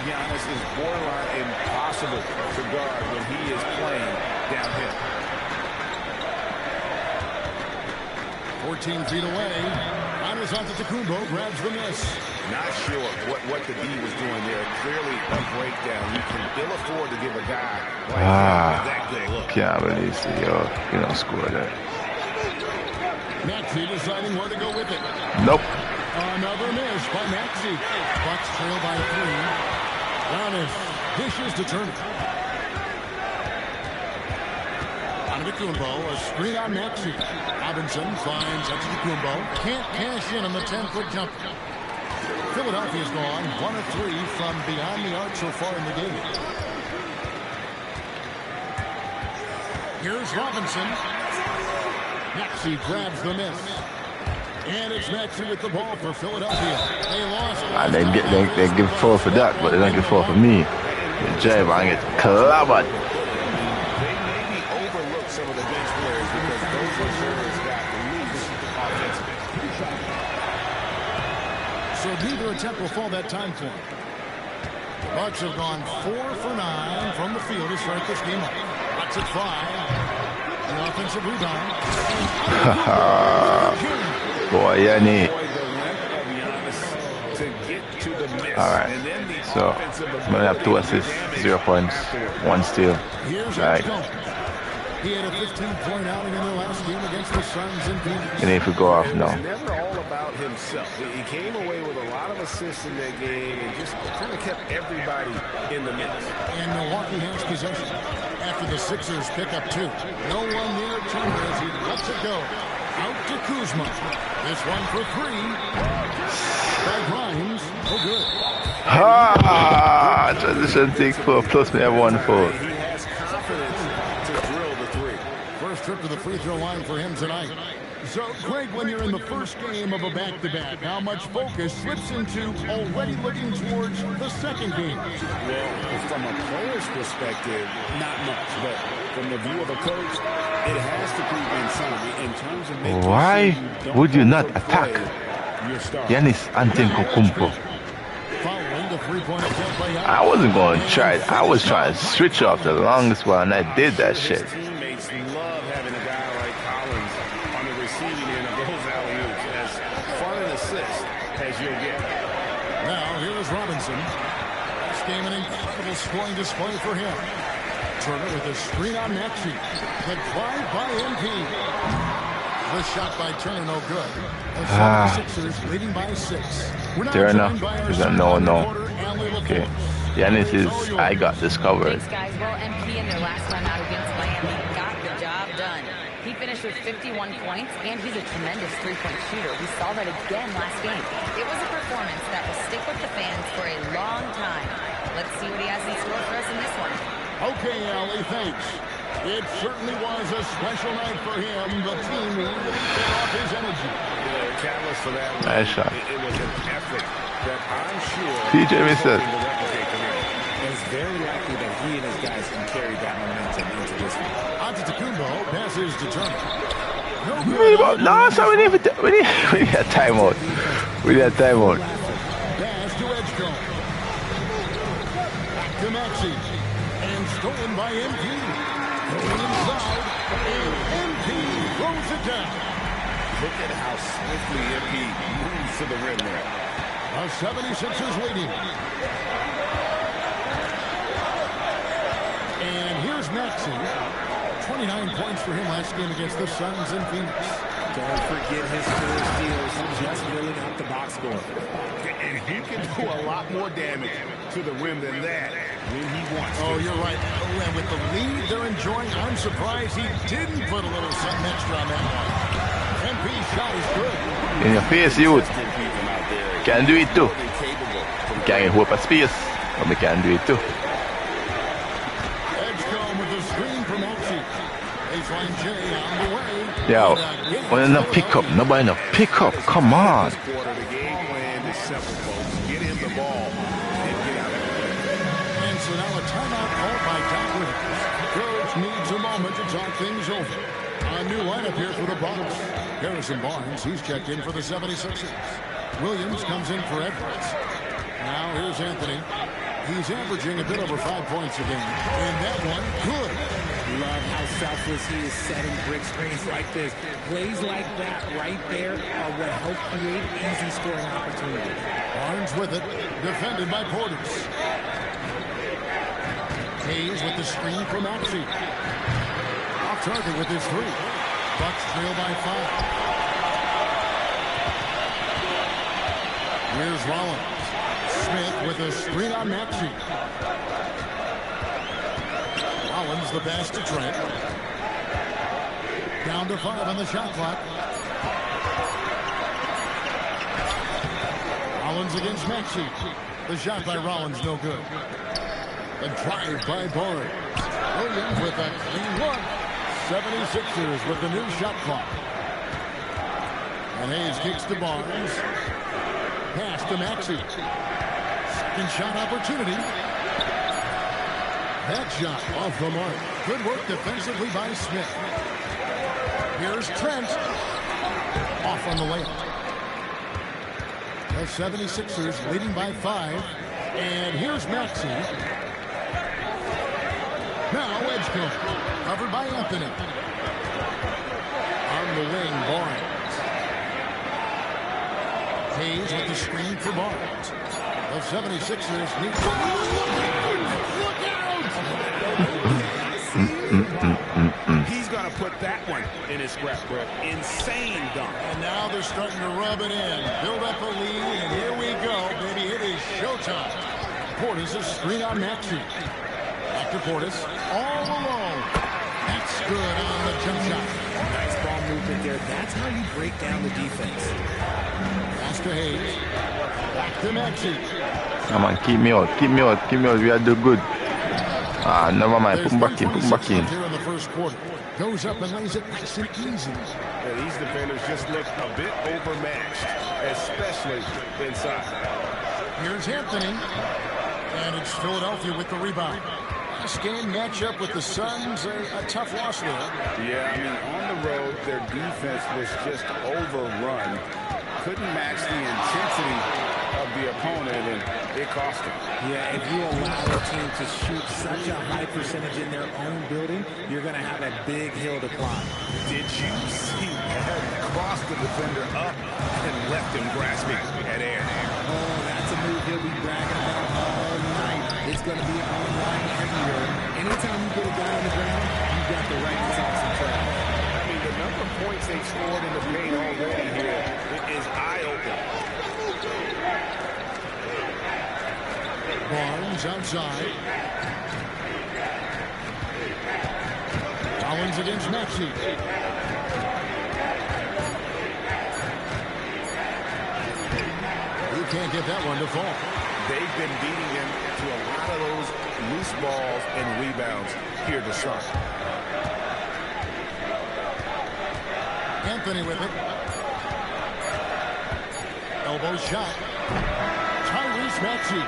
Giannis is borderline impossible to guard when he is playing downhill. 14 feet away. Giannis Antetokounmpo grabs the miss. Not sure what the D was doing there. Clearly a breakdown. You can ill afford to give a guy like that good a look. Can't believe you don't score that. Maxey deciding where to go with it. Nope. Another miss by Maxey. Bucks trail by 3. Giannis dishes to Turner. Antetokounmpo, a screen on Maxey. Robinson finds Antetokounmpo. Can't cash in on the 10-foot jump. Philadelphia's gone 1 of 3 from beyond the arc so far in the game. Here's Robinson. Maxey grabs the miss. And it's Maxey with the ball for Philadelphia. They lost. They give 4 for that, but they don't give 4 for me. The Jay, I get clobbered. They maybe overlooked some of the bench players because those reserves got loose offensively. So neither attempt will fall that time for him. The Bucks have gone 4 for 9 from the field to start this game up. Bucks at 5. The offensive rebound. Boy, yeah, neat. All right. So, I'm going to have 2 assists, 0 points, 1 steal. Right. He had a 15-point outing in their last game against the Suns in Phoenix. And if we go off now. Never all about himself. He came away with a lot of assists in that game and just kind of kept everybody in the mix. And Milwaukee has possession after the Sixers pick up 2. No one near Turner as he lets it go. Out to Kuzma. This one for 3. By Grimes. Oh, good. Transition takes 4 plus me have 1 4. He has confidence to drill the 3. First trip to the free throw line for him tonight. So, Craig, when you're in the first game of a back-to-back, how much focus slips into already looking towards the second game? Well, from a player's perspective, not much. But from the view of a coach, it has to creep in some in terms of making Why sure would you not attack Giannis Antetokounmpo? Following the three-point attempt by I wasn't going to try it. I was trying to switch off the longest while, and I did that shit. Teammates love having a guy like Collins on the receiving end of those alley-oops. As fun an assist as you'll get. Now, here is Robinson. This game an incredible scoring display for him. Turner with a screen on Maxey. The drive by MP. The shot by Turner, no good. The 76ers leading by 6. Fair enough. No. Okay. Giannis is, I got this covered. Thanks, guys. Well, MP in their last run out against Miami got the job done. He finished with 51 points, and he's a tremendous three-point shooter. We saw that again last game. It was a performance that will stick with the fans for a long time. Let's see what he has in store for us in this one. Okay, Allie, thanks. It certainly was a special night for him. The team really fed off his energy. The catalyst for that one. Nice shot. It was an effort that I'm sure TJ he's said. hoping to replicate tonight. And it's very likely that he and his guys can carry that momentum into this one. Antetokounmpo passes to Turner. No, so we need a timeout. We need a timeout. Pass to Edgecombe. Back to Maxey. And stolen by MP. Going inside. And MP throws it down. Look at how swiftly MP moves to the rim there. The 76ers leading. And here's Maxey. 29 points for him last game against the Suns in Phoenix. Don't forget his 4 steals, just filling out the box score. And he can do a lot more damage to the rim than that when he wants to. Oh, you're right. Oh, and with the lead they're enjoying, I'm surprised he didn't put a little something extra on that one. MP's shot is good. In your face, youth. Can do it too. Can hope a space, but we can do it too. Edgecombe with the screen from Maxey. Baseline J on the way. Yo, when no pick up, nobody no pick up. Come on. The game plan is simple, folks. Get him the ball and get out of the way. And so now a timeout called by Doc Rivers. Coach needs a moment to talk things over. A new lineup here for the Bucks. Harrison Barnes, he's checked in for the 76ers. Williams comes in for Edwards. Now here's Anthony. He's averaging a bit over 5 points a game. And that one, good. Love how selfless he is setting brick screens like this. Plays like that right there are what help create easy scoring opportunities. Barnes with it, defended by Portis. Hayes with the screen from Maxey. Off target with his 3. Bucks trail by 5. Here's Rollins. Smith with a screen on Maxey. Rollins the pass to Trent. Down to 5 on the shot clock. Rollins against Maxey. The shot by Rollins no good. The drive by Barnes. Williams with a clean look. 76ers with the new shot clock. And Hayes kicks to Barnes. Pass to Maxey. Second shot opportunity. That shot off the mark. Good work defensively by Smith. Here's Trent. Off on the layup. The 76ers leading by 5. And here's Maxey. Now Edgecombe. Covered by Anthony. On the wing, Barnes. Hayes with the screen for Barnes. The 76ers need to look out! He's going to put that one in his scrapbook. Insane dunk. And now they're starting to rub it in. Build up a lead, and here we go, baby. It is showtime. Portis a screen on Maxey. Back to Portis. All alone. That's good on the jump shot. Nice ball movement there. That's how you break down the defense. Pass to Hayes. Back to Maxey. Come on, keep me out, keep me out, keep me out. We are doing good. Ah, never mind. Put him back in, put him back in. Here in the first quarter. Goes up and lays it nice and easy. And these defenders just look a bit overmatched, especially inside. Here's Anthony. And it's Philadelphia with the rebound. Last game matchup with the Suns, a tough loss there. Yeah, I mean, on the road, their defense was just overrun. Couldn't match the intensity of the opponent, and it cost them. Yeah, if you allow a team to shoot such a high percentage in their own building, you're going to have a big hill to climb. Did you see that crossed the defender up and left him grasping at air? Oh, that's a move he'll be bragging about all night. It's going to be online everywhere. Anytime you get a guy on the ground, you've got the right to talk some trash. I mean, the number of points they've scored in the paint already here is eye-opening. Barnes outside. Rollins against Maxey. He can't get that one to fall. They've been beating him to a lot of those loose balls and rebounds here to start. Anthony with it. Elbow shot. Tyrese Maxey.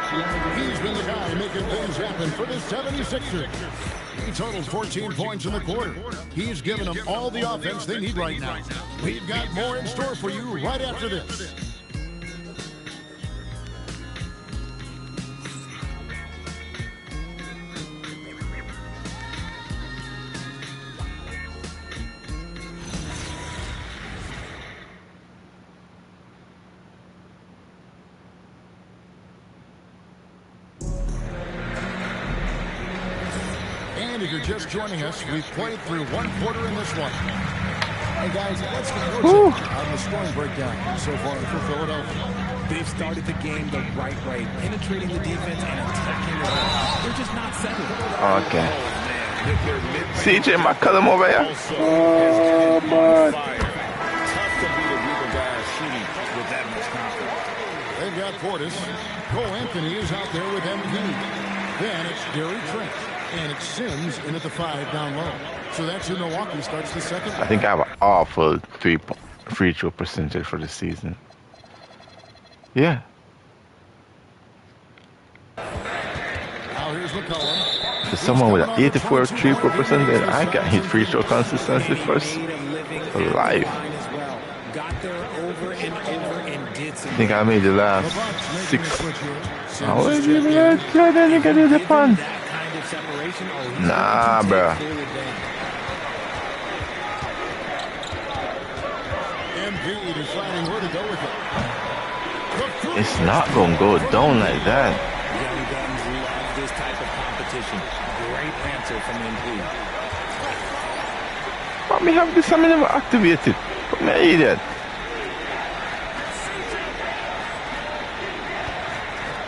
He's been the guy making things happen for the 76ers. He totals 14 points in the quarter. He's given them all the offense they need right now. We've got more in store for you right after this. If you're just joining us, we've played through one quarter in this one. Hey guys, let's get on the scoring breakdown so far for Philadelphia. They've started the game the right way, penetrating the defense and attacking the rim. They're just not settling. Okay. CJ McCollum over here. Oh, man. Tough to beat a group of guys shooting with that much confidence. They've got Portis. Cole Anthony is out there with MP. Then it's Gary Trent. And it's Sims in at the 5 down low. So that's who Milwaukee starts the second. I think I have an awful free throw percentage for the season. Yeah. Now here's McCollum. For someone with an 84 free throw percentage, I can hit free throw consistency for life. I think I made the last 6. How is it? I didn't get the fun. Nah, bro. It's not gonna go down like that. Young guns love this type of competition. Great answer from MP. But me have this, I never activated. But me idiot.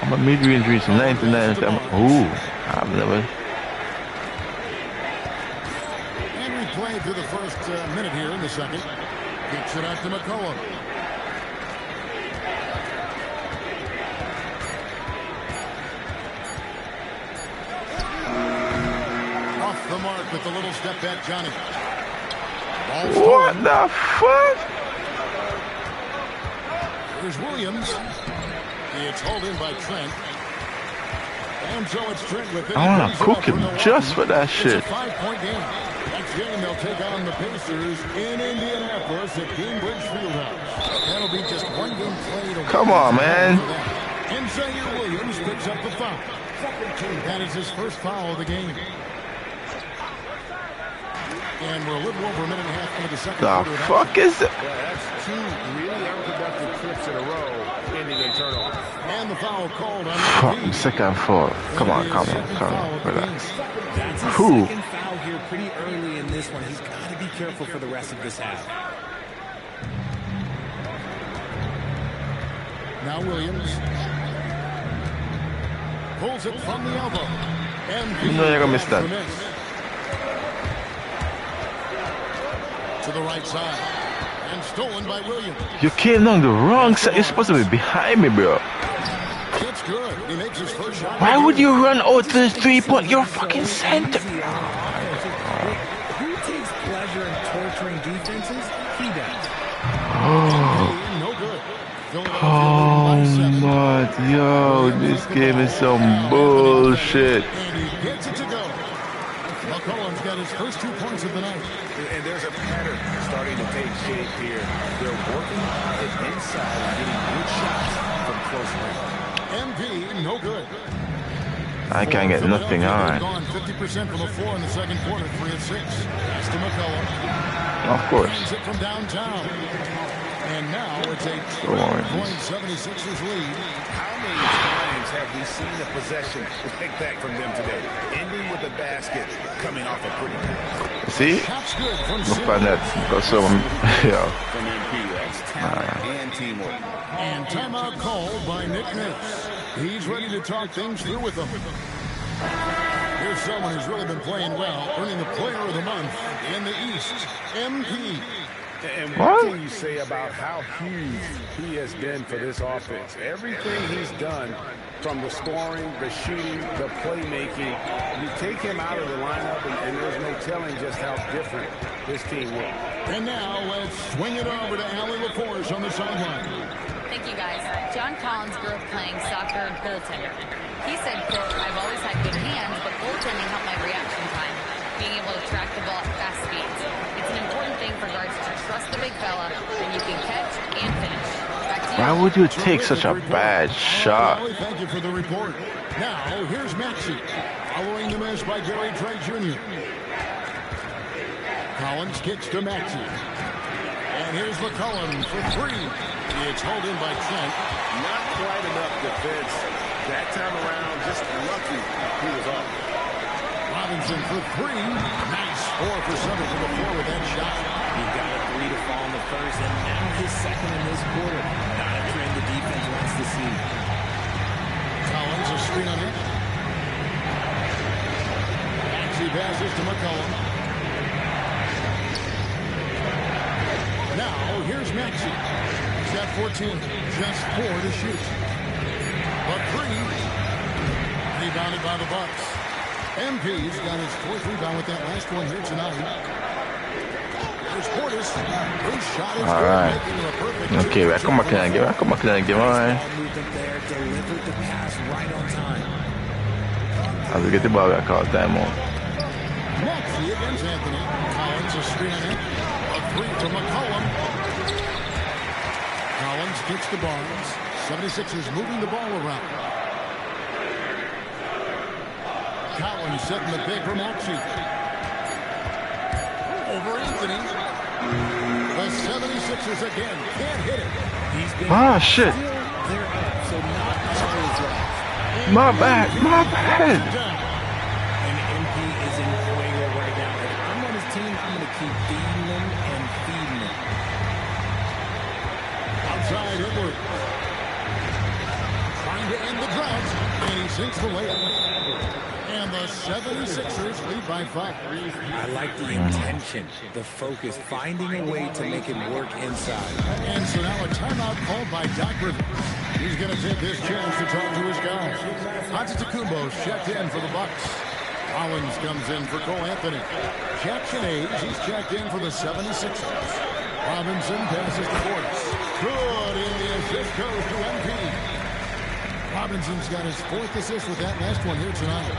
I'm a mid-range reach 99. Ooh, I've never. Play through the first minute here in the second. Kicks it out to McCollum. Off the mark with the little step back, Johnny. What the fuck? Here's Williams. It's hauled in by Trent. And so it's Trent with it. I want to cook him just for that shit. It's a 5-point game. Next game, they'll take on the Pacers in Indianapolis at Cambridge Fieldhouse. That'll be just one game played. Come on, man. And Zaire Williams picks up the foul. That is his first foul of the game. And we're a little over a minute and a half into the second quarter. The fuck is it? Yeah, that's 2 really unproductive trips in a row, ending in turnover. And the foul called on Fuck, second foul. Come on, relax. That's his second foul here pretty early in this one. He's got to be careful for the rest of this half. Now Williams pulls it from the elbow. And you know you're gonna miss that. To the right side. And stolen by Williams. You came down the wrong side. You're supposed to be behind me, bro. It's good. He makes his first shot. Why would you run out to the 3-point? You're fucking center. Who takes pleasure in torturing defenses? He does. No good. Oh my, yo, this game is some bullshit. And he gets it to go. McCollum's got his first 2 points of the night. And there's a pattern starting to take shape here. They're working it inside and getting good shots from close range. MP, no good. I can't get nothing on. Gone 50% from the floor in the second quarter, 3 of 6. That's to McCollum. Of course. It from downtown. And now it's a 12.76ers lead. How many times have we seen the possession take back from them today? Ending with a basket coming off a pretty good. See? Look at that. Got some, yeah. From MP, that's talent and teamwork. And timeout called by Nick Nurse. He's ready to talk things through with them. Here's someone who's really been playing well, earning the Player of the Month in the East, MP. And what can you say about how huge he has been for this offense? Everything he's done, from the scoring, the shooting, the playmaking, you take him out of the lineup, and there's no telling just how different this team will. And now let's swing it over to Allie LaForce on the sideline. Thank you, guys. John Collins grew up playing soccer and goaltender. He said, quote, I've always had good hands, but goaltending helped my reaction time, being able to track the ball at fast speeds. It's an important thing for guards to trust the big fella, then you can catch and finish. Back to you. Why would you take such a bad shot? Thank you for the report. Now, here's Maxey, following the miss by Gary Trent Jr. Collins kicks to Maxey. And here's McCollum for three. It's hauled in by Trent. Not quite enough defense. That time around, just lucky he was off. Robinson for three. Nice 4 for 7 from the floor with that shot. He got a 3 to fall in the first, and now his second in this quarter. Not a trend the defense wants to see. Collins a screen on it. Maxey passes to McCollum. Now, here's Maxey. He's got 14. Just 4 to shoot. But 3. Rebounded by the Bucks. MP's got his 4th rebound with that last one here tonight. Here's Portis. His shot is All right. Okay, back on my can give. Back on my can give. All right. Delivered the pass right on time. As we get the ball back out, time on. Maxey against Anthony. Collins a screen on it. A 3 to McCollum. Collins kicks to Barnes. 76ers moving the ball around. Collins setting the pick for Maxey. Over Anthony. The 76ers again can't hit it. He's been shit. Still, they're up, so not all is lost. My bad. My bad. And MP is in fuego right now. If I'm on his team, I'm going to keep feeding them and feeding them. Outside Edward. Trying to end the drought. And he sinks the layup. And the 76ers lead by 5. I like the intention, the focus, finding a way to make it work inside. And so now a timeout called by Doc Rivers. He's going to take this chance to talk to his guys. Antetokounmpo's checked in for the Bucks. Collins comes in for Cole Anthony. Jackson Hayes, he's checked in for the 76ers. Robinson passes to Portis. Good in the assist goes to MP. Robinson's got his 4th assist with that last one here tonight.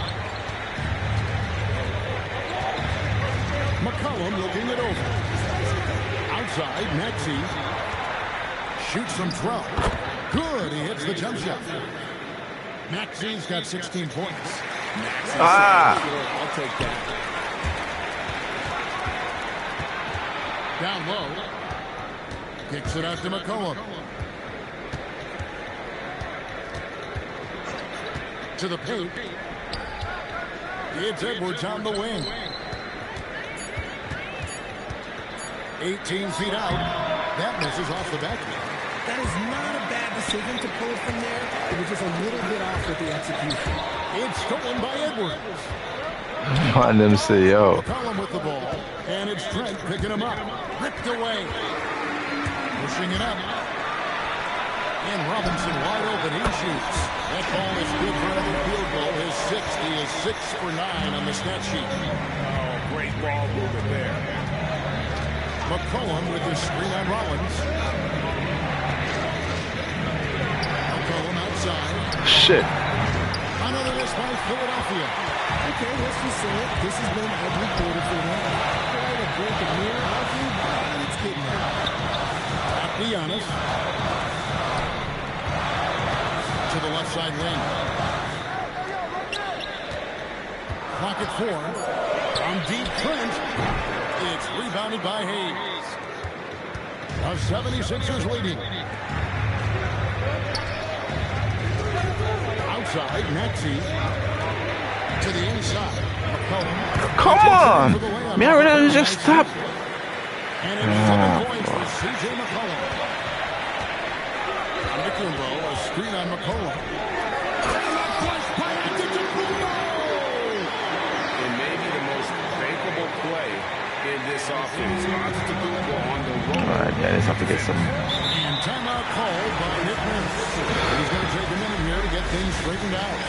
McCollum looking it over. Outside, Maxey shoots from 12. Good, he hits the jump shot. Maxey's got 16 points. I'll take that. Down low. Kicks it out to McCollum. To the paint. It's Edwards on the wing. 18 feet out. That misses off the back. That is not a bad decision to pull it from there. It was just a little bit off with the execution. It's stolen by Edwards. Find them say, yo. McCollum with the ball. And it's Trent picking him up. Ripped away. Pushing it up. And Robinson wide open. He shoots. That ball is good for another field goal. His 6th. He is 6 for 9 on the stat sheet. Oh, great ball movement there. McCollum with his screen on Rollins. McCollum outside. Shit. Another miss by Philadelphia. Okay, let's just say it. This has been every quarter for them. Quite a break of mirror hockey, but it's getting there. Back to Giannis. To the left side lane. Clock at 4. From deep Trent. It's rebounded by Hayes. The 76ers leading. Outside, Maxey. To the inside. McCollum. Come on. Marietta just stop. And it's 7 points for C.J. McCollum. Antetokounmpo, a screen on McCollum. And maybe the most bankable play in this offense. Antetokounmpo on the road. All right, guys, have to get some. And timeout called by Nick Nurse. He's going to take a minute here to get things straightened out.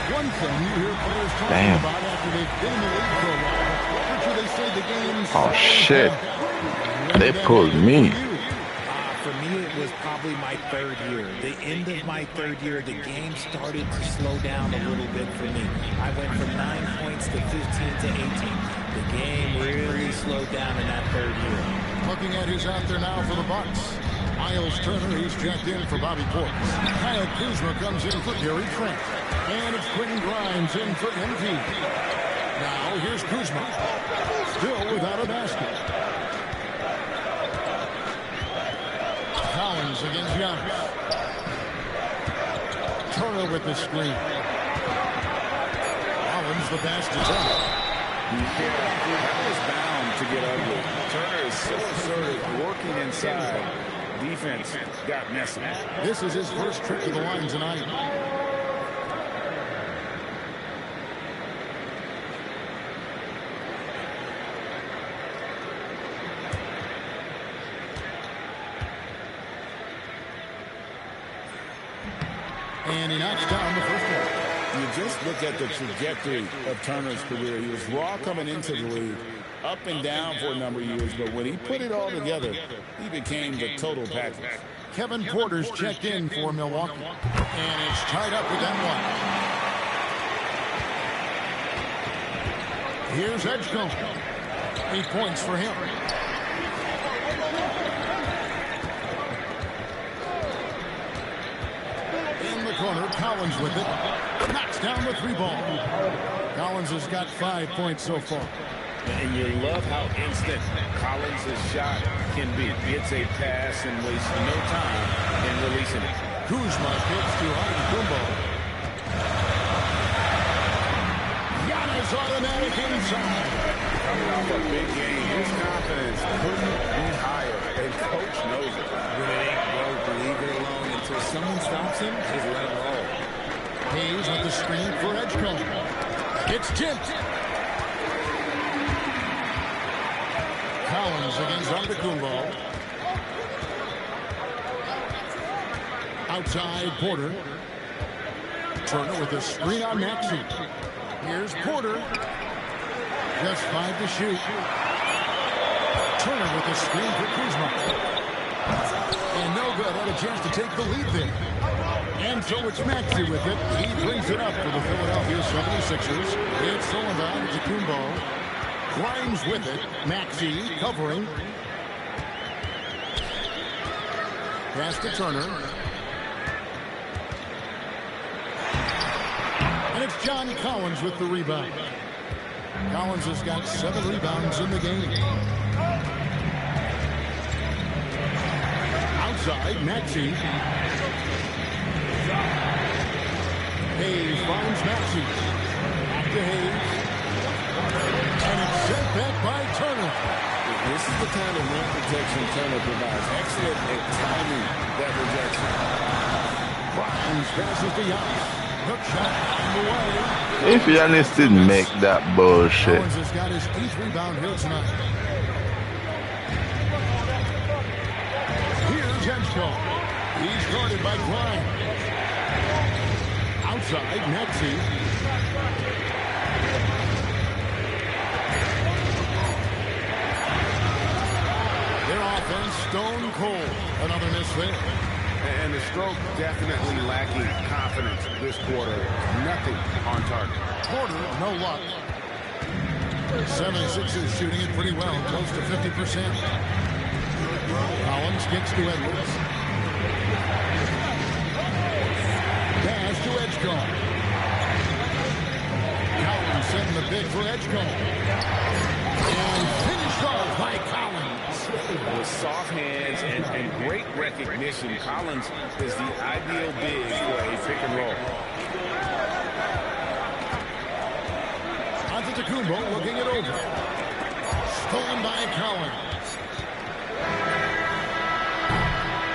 One thing you hear players talking about after they've been in the league for a while, after they say the game's Oh shit! They pulled me. For me, it was probably my third year. The end of my third year, the game started to slow down a little bit for me. I went from 9 points to 15 to 18. The game really slowed down in that third year. Looking at who's out there now for the Bucks. Miles Turner, he's checked in for Bobby Portis. Kyle Kuzma comes in for Gary Trent. And it's Quentin Grimes in for MP. Now here's Kuzma. Still without a basket. Collins against Giannis. Turner with the screen. Collins the pass to Turner. That was bound to get ugly. Turner is so assertive, working inside. Defense got messy. This is his first trip to the line tonight. And he knocks down the first one. You just look at the trajectory of Turner's career. He was raw coming into the league, up and down for a number of years, but when he put it all together, he became the total package. Kevin Porter's checked in for Milwaukee. And it's tied up with that one. Here's Edgecombe. 8 points for him. In the corner, Collins with it. Knocks down the 3-ball. Collins has got 5 points so far. And you love how instant Collins' shot can be. Gets a pass and wastes no time in releasing it. Kuzma gets to Antetokounmpo. Giannis automatic inside. Coming off a big game, his confidence couldn't be higher, and coach knows it. When it ain't broke, leave it alone until someone stops him. Just let him roll. Hayes with the screen for Edgecombe. It's tipped. Collins against Antetokounmpo. Outside Porter. Turner with the screen on Maxey. Here's Porter. Just 5 to shoot. Turner with the screen for Kuzma. And no good. Had a chance to take the lead there. And so it's Maxey with it. He brings it up for the Philadelphia 76ers. It's Sullivan to Kumbo. Grimes with it. Maxey covering. Pass to Turner. And it's John Collins with the rebound. Collins has got 7 rebounds in the game. Outside, Maxey. Hayes finds Maxey. Back to Hayes. And it's sent back by Turner. This is the kind of rim protection Turner provides. Excellent at timing that rejection. Grimes passes to Giannis. Hook shot on the way. If Giannis didn't make that bullshit. Collins has got his 8th rebound here tonight. Here's Edgecombe. He's guarded by Grimes. Outside, Maxey. Their offense stone cold. Another miss there. And the stroke definitely lacking confidence this quarter. Nothing on target. Porter, no luck. 76ers shooting it pretty well, close to 50%. Collins gets to Edwards. Pass to Edgecombe. Collins setting the big for Edgecombe. And finished off by Collins. With soft hands and great recognition, Collins is the ideal big for a pick and roll. Antetokounmpo looking it over. Stolen by Collins.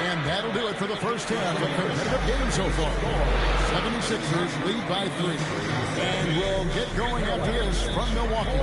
And that'll do it for the first half of the competitive game so far. 76ers lead by 3. And we'll get going after this from Milwaukee.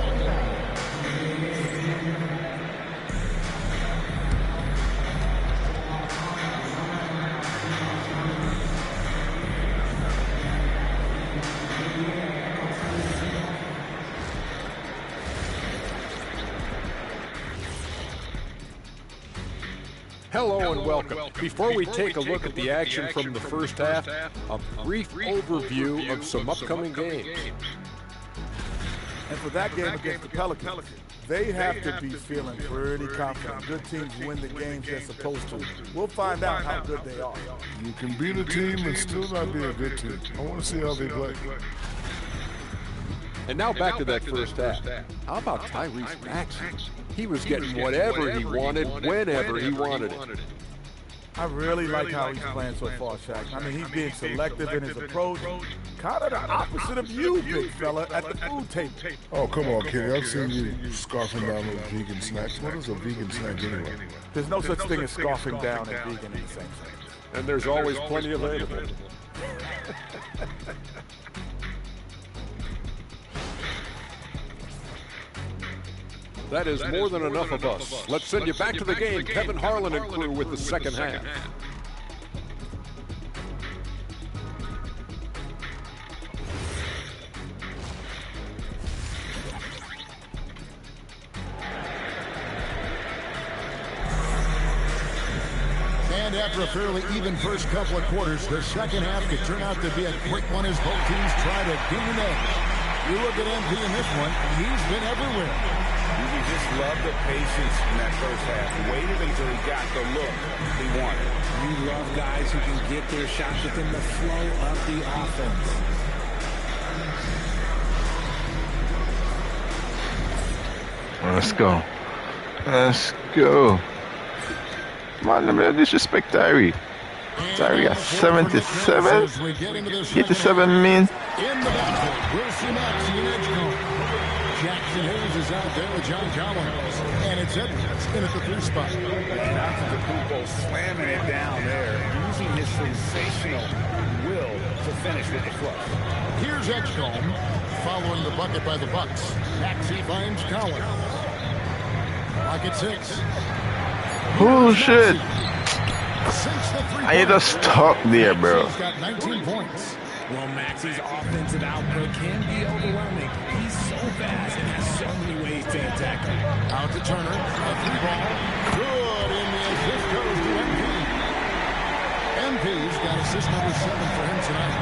Hello and welcome. Before we take a look at the action from the first half, a brief overview of some upcoming games. And for that game against the Pelicans, they have to be feeling pretty confident. Good teams win the games they're supposed to. We'll find out how good they are. You can beat a team and still not be a good team. I want to see how they play. And now back to that first half. How about Tyrese Maxey? He was getting whatever he wanted, whenever he wanted it. I really like how he's playing so far, Shaq. I mean, he's being selective in his approach. Kind of the opposite of you, big fella, at the food table. Oh, come on, Kenny. I've seen you scarfing down those vegan snacks. What is a vegan snack anyway? There's no such thing as scarfing down and vegan in the same thing. And there's always plenty available. That is more than enough of us. Let's send you back to the game. Kevin Harlan and crew with the second half. And after a fairly even first couple of quarters, the second half could turn out to be a quick one as both teams try to gain an edge. You look at MP in this one, he's been everywhere. You just love the patience in that first half. Waited until he got the look he wanted. You love guys who can get their shots within the flow of the offense. Let's go. Let's go. Man, let me disrespect Tyree. Tyree got 77? 87 mean? In the backcourt, we'll see Maxey in Edgecombe. Jackson Hayes is out there with John Collins. And it's Edwards in at the 3 spot. And Antetokounmpo slamming it down there, using his sensational will to finish with the flush. Here's Edgecombe, following the bucket by the Bucks. Maxey finds Collins. Clock at 6. Oh, shit. I just stuck there, bro. He's got 19 points. Well, Maxey's offensive output can be overwhelming. He's so fast and has so many ways to attack him. Out to Turner, a 3-ball. Good, and the assist goes to MP. MP's got assist number 7 for him tonight.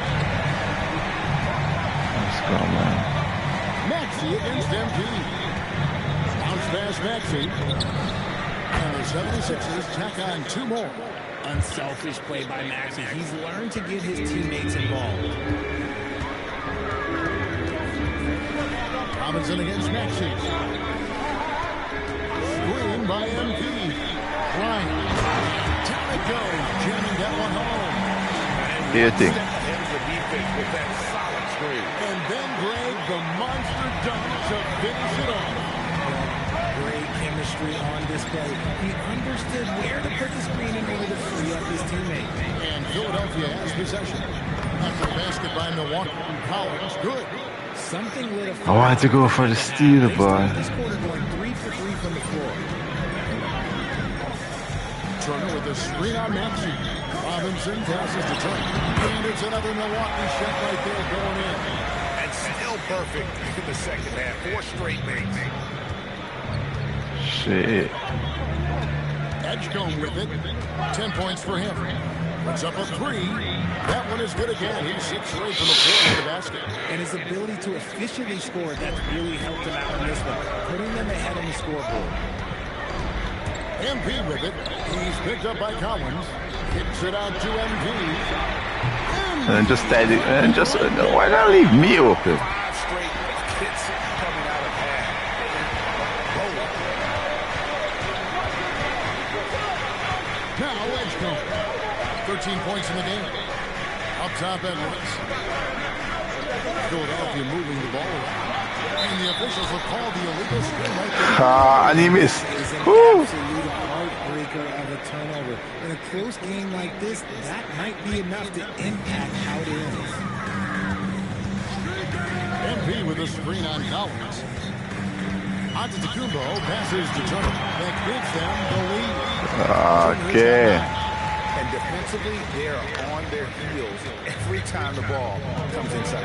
Let's go, man. Maxey against MP. Bounce pass Maxey. And the 76ers tack on 2 more. Unselfish play by Maxey. He's learned to get his teammates involved. Robinson against Maxey. Screen by MP. Bryant. Down it goes. Jamming that one home. Do you think? And then Greg, the monster dunk to finish it off. Great chemistry on display. He understood where to put the screen in order to free up his teammate. And Philadelphia has possession. After the basket by Milwaukee, Collins, good. Something lit a I wanted to go for the steal, boy. This quarter going 3 for 3 from the floor. Turner with the screen on Maxey. Robinson passes to Turner. And it's another Milwaukee shot right there going in. And still perfect in the second half. 4 straight makes. Shit. Edgecombe with it. 10 points for him. Puts up a 3. That one is good again. He's 6 straight from the floor to the basket. And his ability to efficiently score, that's really helped him out in this one, putting them ahead on the scoreboard. MP with it. He's picked up by Collins. Kicks it out to MP. And just steady. And just why not leave me open? 5 straight hits coming out of half. 13 points in the game. Up top, Edwards. Philadelphia moving the ball around. And the officials will call the illegal screen right there. And he missed. Is an Woo! absolute heartbreaker of a turnover. In a close game like this, that might be enough to impact how it ends. MP with a screen on Collins. Antetokounmpo passes to Turner. That gives them the lead. Okay. And defensively, they are on their heels every time the ball comes inside.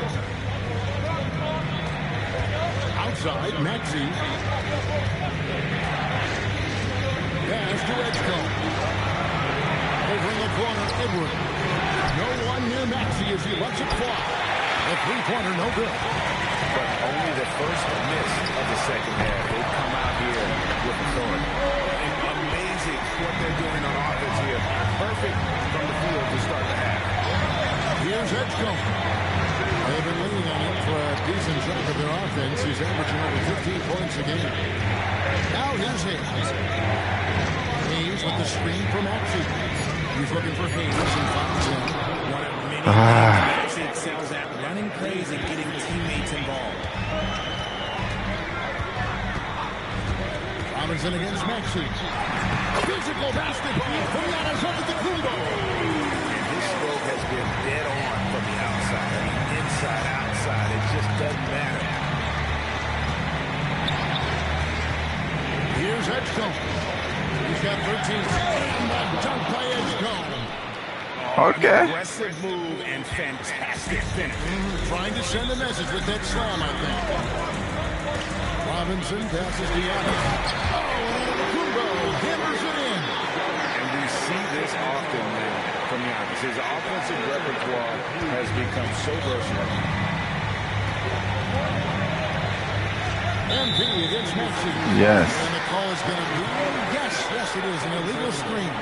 Outside, Maxey. Pass to Edgecombe. Over in the corner, Edward. No one near Maxey as he lets it fly. The three-pointer, no good. But only the first miss of the second half. They come out here with authority. And amazing what they're doing on offense here. Perfect from the field to start the half. Here's Edgecombe. They've been leaning on him for a decent chunk of their offense. He's averaging over 15 points a game. Now here's Hayes. Hayes with the screen for Maxey. He's looking for Hayes and finds him. One of many things Maxey excels at, running plays and getting teammates involved. Robinson against Maxey. Physical basketball from Giannis Antetokounmpo. And his stroke has been dead on from the outside. I mean, inside, outside, it just doesn't matter. Here's Edgecombe. He's got 13. And the dunk by Edgecombe. Okay. Aggressive move and fantastic finish. Trying to send a message with that slam, I think. Robinson passes to Giannis. Oh, and Antetokounmpo hammers it in. And we see this often now from Giannis. His offensive repertoire has become so versatile. MP against Maxey. Yes. And the call is going to be, yes, it is, an illegal screen.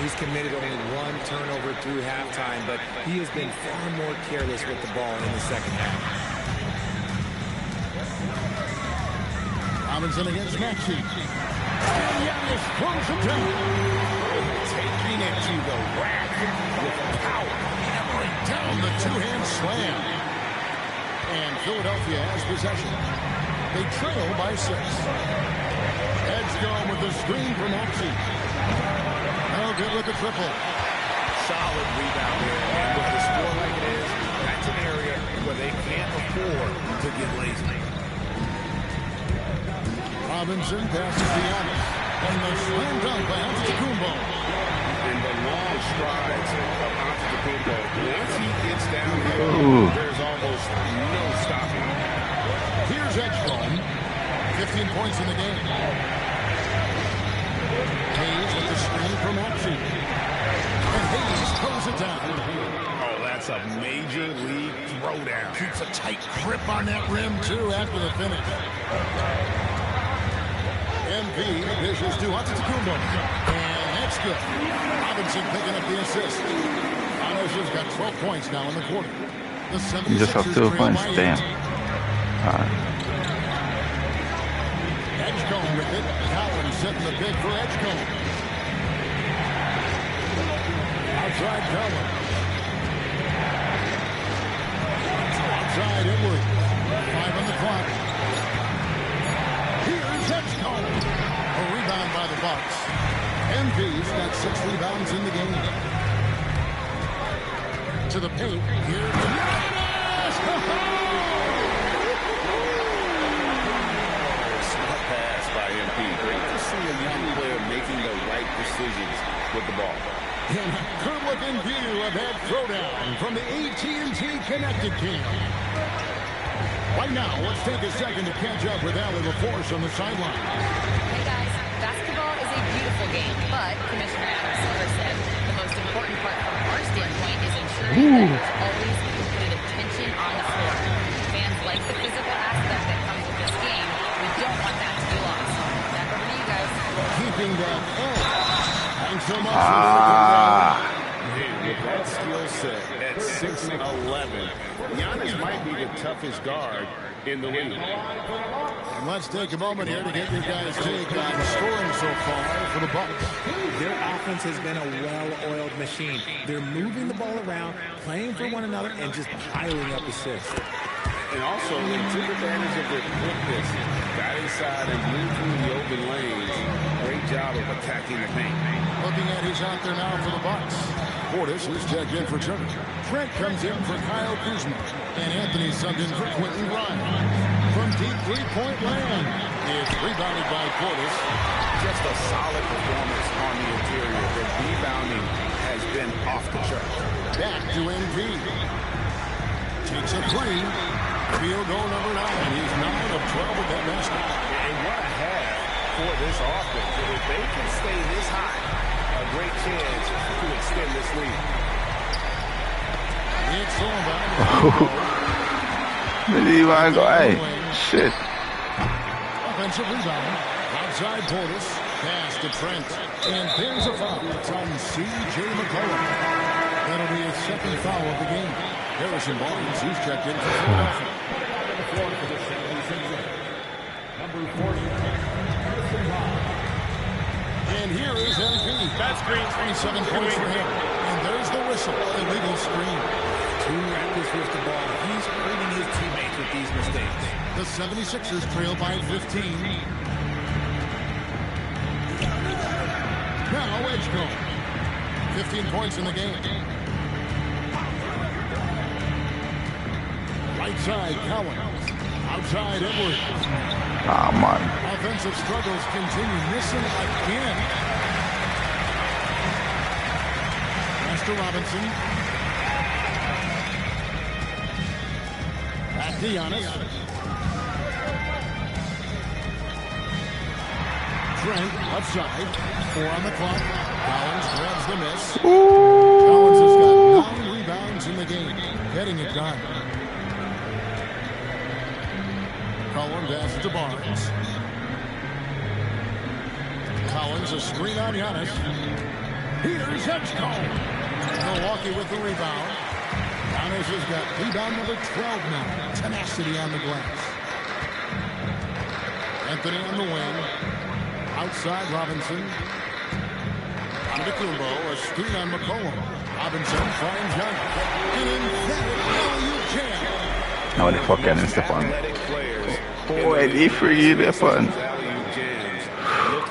He's committed only one turnover through halftime, but he has been far more careless with the ball in the second half. Robinson against Maxey. And Giannis throws him down. Taking it to the rack with power. Hammering down the two-hand slam. And Philadelphia has possession. They trail by 6. Edgecombe with the screen for Maxey. No good with the triple. Solid rebound there. And with the score like it is, that's an area where they can't afford to get lazy. Robinson passes to Giannis. And the slam dunk by Antetokounmpo. And the long strides of Antetokounmpo. Once he gets down here, there's almost no stopping. Here's Edgecombe. 15 points in the game. Hayes with the screen for Maxey. And Hayes throws it down. Oh, that's a major league throwdown. Keeps a tight grip on that rim, too, after the finish. MP dishes to Antetokounmpo. And that's good. Robinson picking up the assist. Giannis has got 12 points now in the quarter. The 76ers You just have 2 points, damn. Edgecombe with it. Collins setting the pick for Edgecombe. Outside Collins. Outside Edward. 5 on the clock. Here's Edgecombe. A rebound by the Bucks. MP's got 6 rebounds in the game. To the paint. Here's Giannis. Smart pass by MP. Great to see a young player making the right decisions with the ball. And a good-looking view of that throwdown from the AT&T Connected team. Right now, let's take a second to catch up with Allie LaForce on the sideline. Hey guys, basketball is a beautiful game, but Commissioner Adam Silver said the most important part from our standpoint is ensuring that there's always complete attention on the floor. Fans like the physical aspect that comes with this game. We don't want that to be lost. Back over to you guys. Keeping that edge. Thanks so much. With that skill set at 6'11", Giannis might be the toughest guard in the league. And let's take a moment here to get your guys' take on scoring so far for the Bucks. Their offense has been a well-oiled machine. They're moving the ball around, playing for one another, and just piling up assists. And also, they took advantage of their quickness, got inside and moved through the open lanes. Great job of attacking the paint. Looking at who's out there now for the Bucks. Portis, who's checked in for Turner. Trent comes in for Kyle Kuzma. And Anthony subbed in for Quentin Grimes. From deep three-point land, it's rebounded by Portis. Just a solid performance on the interior. The rebounding has been off the chart. Back to NP. Takes a three. Field goal number 9. He's 9 of 12 with that basket. And what a half for this offense. If they can stay this high, a great chance to extend this lead. It's over. Did he want to go? Hey, shit. Offensive rebound. Outside Portis. Pass to Trent. And there's a foul. It's on C.J. McCollum. That'll be his second foul of the game. Harrison Barnes, he's checked in for Philadelphia. Number 40, Harrison Barnes. And here is MP. That screen. 27 points for him. And there's the whistle. Illegal screen. Too reckless with the ball. He's hurting his teammates with these mistakes. The 76ers trail by 15. Now Edgecombe. 15 points in the game. Right side, Cowan. Outside, Edwards. Ah, man. Offensive struggles continue. Missing again. Master Robinson. Back to Giannis. Trent, left side. 4 on the clock. Collins grabs the miss. Collins has got 9 rebounds in the game. Getting it done. Collins passes to Barnes. Collins, a screen on Giannis. Here's Edgecombe. Milwaukee with the rebound. Giannis has got rebound number 12 now. Tenacity on the glass. Anthony on the wing. Outside Robinson. Antetokounmpo, a screen on McCollum. Robinson finds Giannis. An emphatic alley-oop jam. Now the fuck can step on? Boy, he free the fun.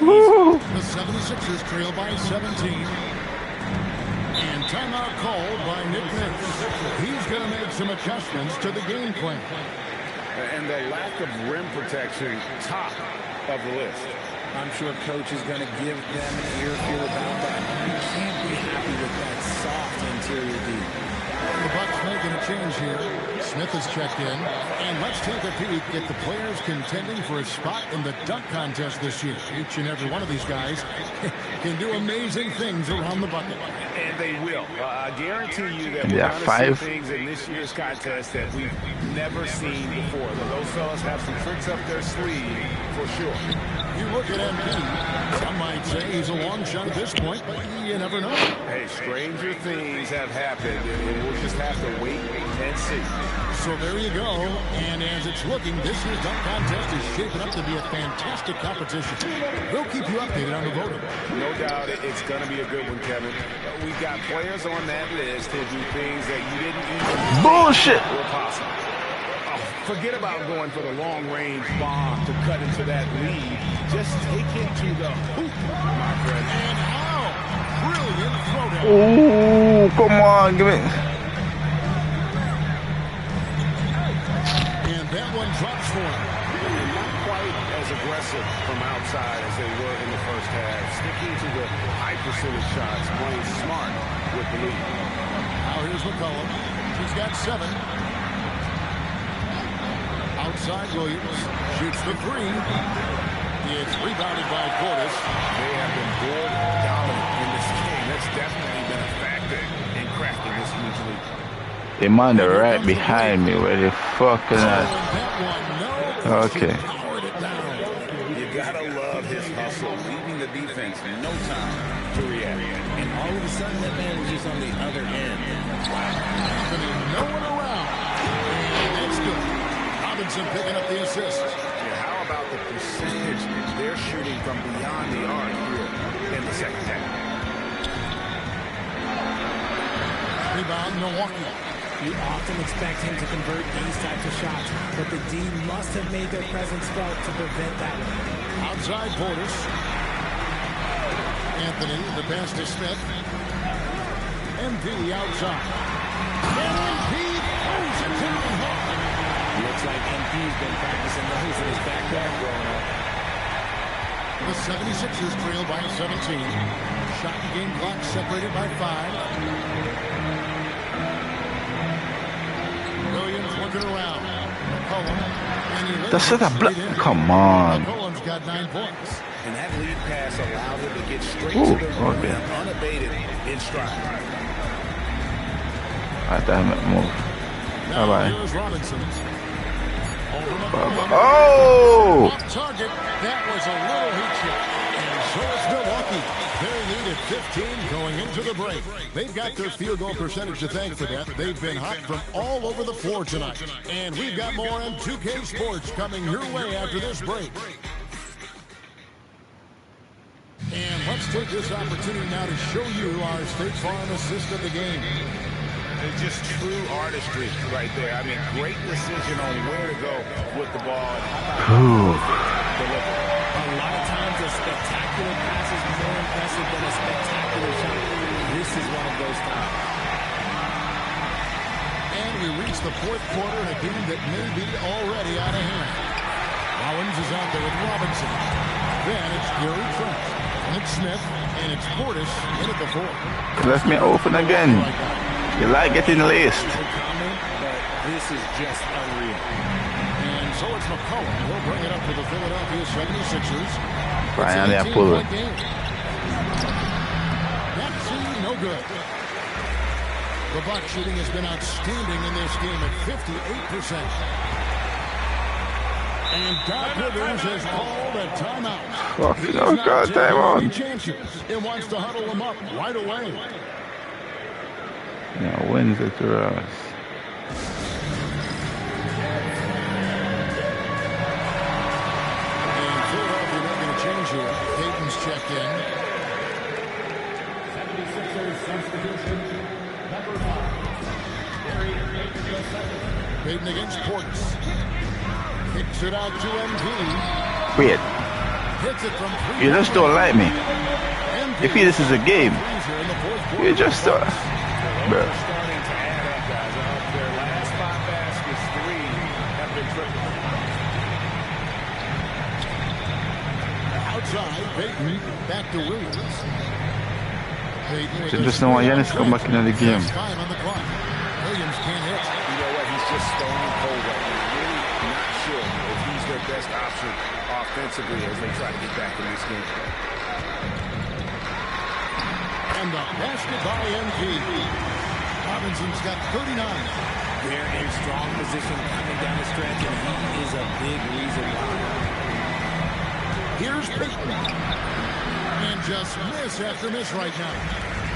The 76ers trail by 17. And timeout called by Nick Nurse. He's going to make some adjustments to the game plan. And the lack of rim protection, top of the list. I'm sure coach is going to give them an earful about that. You can't be happy with that soft interior D. The Bucks making a change here. Smith has checked in. And let's take a peek at the players contending for a spot in the dunk contest this year. Each and every one of these guys can do amazing things around the bucket. And they will. I guarantee you that we're going to see things in this year's contest that we've never seen before. Those fellas have some tricks up their sleeve for sure. You look at MP, some might say he's a long shot at this point, but you never know. Hey, stranger things have happened, and we'll just have to wait and see. So there you go. And as it's looking, this year's dunk contest is shaping up to be a fantastic competition. We'll keep you updated on the voting. No doubt it's going to be a good one, Kevin. We've got players on that list who do things that you didn't even Bullshit. think were possible. Forget about going for the long-range bomb to cut into that lead. Just take it to the hoop, my friend. And how brilliant throwdown. Ooh, come on, give me. And that one drops for him. Not quite as aggressive from outside as they were in the first half. Sticking to the high percentage shots, playing smart with the lead. Now here's McCollum. He's got 7. Outside Williams shoots the 3. It's rebounded by Portis. They have been board dominant in this game. That's definitely been a factor in crafting this huge lead. The man right behind me. Where the fuck is that? Okay. You gotta love his hustle, leaving the defense no time to react. And all of a sudden, that man was just on the other end. No one around. And that's good. Robinson picking up the assist. Yeah, how about the percentage they're shooting from beyond the arc here in the second half? Rebound, Milwaukee. You often expect him to convert these types of shots, but the D must have made their presence felt to prevent that. Outside Portis. Anthony, the pass to Smith. MP outside. And MP throws it down hard. Looks like MP's been practicing those in his backyard growing up. The 76ers trail by 17. Shot and game clock separated by 5. Williams looking around. McCollum. That's it, a block. Come on. McCollum's got 9 points. And that lead pass allowed him to get straight to the rim, unabated in stride. Damn it, move. Bye-bye. Here's Robinson. Oh! Off target. That was a little heat check. And so it's Milwaukee. They needed 15 going into the break. They've got their field goal percentage to thank for that. They've been hot from all over the floor tonight. And we've got more on 2K Sports coming your way after this break. And let's take this opportunity now to show you our State Farm assist of the game. It's just true artistry right there. I mean, great decision on where to go with the ball. A lot of times a spectacular pass is more impressive than a spectacular shot. This is one of those times. And we reach the fourth quarter in a game that may be already out of hand. Rollins is out there with Robinson. Then it's Gary Trent. And it's Smith. And it's Portis in at the fourth. Left me open again. You like getting laced. No comment, but this is just unreal. And so it's McCollum. He'll bring it up to the Philadelphia 76ers. Finally, I pull it. That's no good. The Bucs shooting has been outstanding in this game at 58%. And Doc Rivers has called a timeout. Fucking oh god, timeout. It wants to huddle them up right away. Yeah, wins it to us. And Philadelphia not going to change here. Peyton's checked in. 76ers substitution, number 5. Peyton against Portis. Kicks it out to MP. Wait. Hits it from 3. You just don't like me. You feel this is a game. You just don't. Bro. Starting to add up, guys. Their last 5 baskets, 3 have been triple. Outside, Peyton back to Williams. So just know why Giannis come back into the game. Time on the clock. Williams can't hit. You know what? He's just stone cold right now. Really not sure if he's their best option offensively as they try to get back in this game. And the basket by MP. Robinson's got 39. They're in strong position coming down the stretch, and he is a big reason why. Here's Peyton. And just miss after miss right now.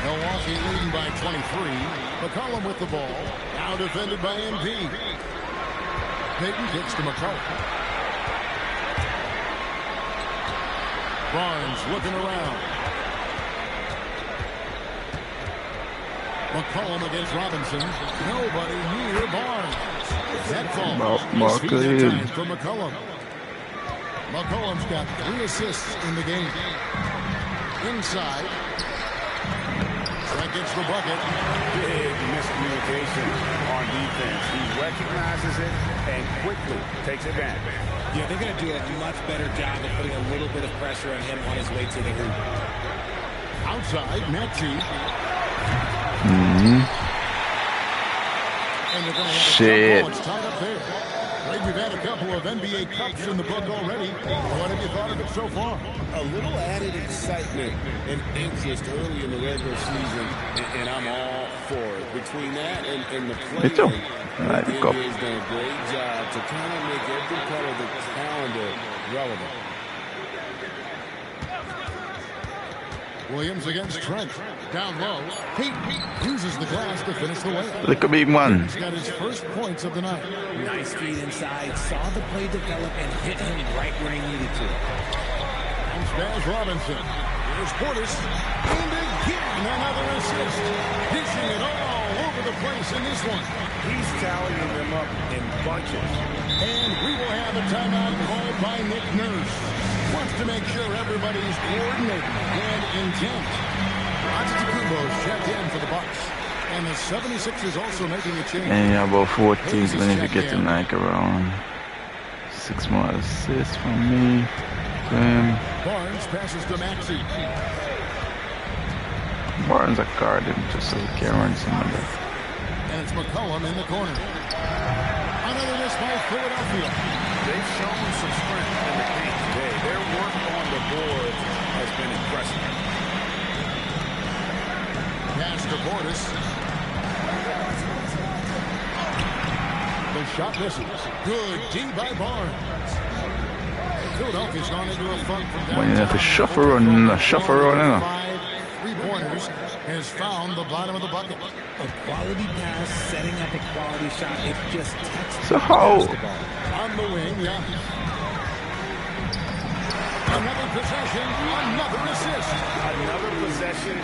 Milwaukee leading by 23. McCollum with the ball. Now defended by MP. Peyton kicks to McCollum. Barnes looking around. McCollum against Robinson. Nobody near Barnes. That falls. McCollum. For McCollum. McCollum's got 3 assists in the game. Inside. That gets the bucket. Big miscommunication on defense. He recognizes it and quickly takes advantage. Yeah, they're going to do a much better job of putting a little bit of pressure on him on his way to the hoop. Outside, Maxey. Shit. It's tied up there. Greg, we've had a couple of NBA Cups in the book already. What have you thought of it so far? A little added excitement and interest early in the regular season, and I'm all for it. Between that and the play, He has done a great job to kind of make every part of the calendar relevant. Williams against Trent. Down low. Pete uses the glass to finish the layup. Look at big man. He's got his first points of the night. Nice feed inside. Saw the play develop and hit him right where he needed to. And Spaz Robinson. Here's Portis. And again, another assist. Dishing it all over the place in this one. He's tallying them up in bunches. And we will have a timeout called by Nick Nurse. Wants to make sure everybody's coordinated and intent. Antetokounmpo's checked in for the Bucks. And the 76ers also making a change. And yeah, about 14 minutes to get to like around 6 more assists from me. Barnes passes to Maxey. Barnes a guard him just so he can run some of that. And it's McCollum in the corner. Another miss by Philadelphia. They've shown some strength in the paint. NBA. Their work on the boards has been impressive. Pass to Portis. The shot misses. Good D by Barnes. Philadelphia's gone into a funk from down. When you have to shuffle around, Five three-pointers has found the bottom of the bucket. A quality pass, setting up a quality shot. It's just textbook So how? basketball. On the wing, yeah. Another possession, another assist. Another possession,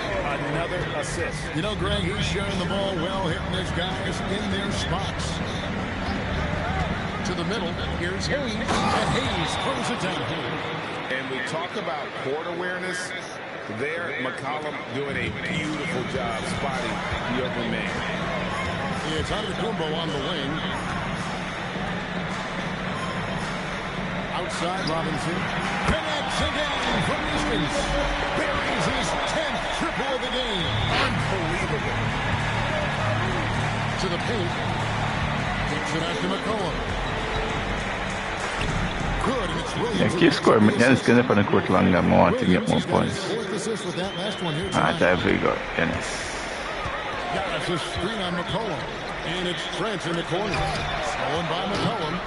another assist. You know, Greg, he's sharing the ball well, hitting his guys in their spots. To the middle, here's Hayes, and Hayes throws it down. And we talk about court awareness. There, McCollum doing a beautiful job spotting the open man. It's Antetokounmpo on the wing. Outside, Robinson connects again from distance. Buries his 10th triple of the game. Unbelievable. To the paint. Takes it out to McCollum. Good, and it's Williams. Yeah, keep scoring. Giannis going up on the court longer. I want to get more points. With that last one here Alright, there we go. Giannis. Giannis a screen on McCollum. And it's Trent in the corner. Stolen by McCollum.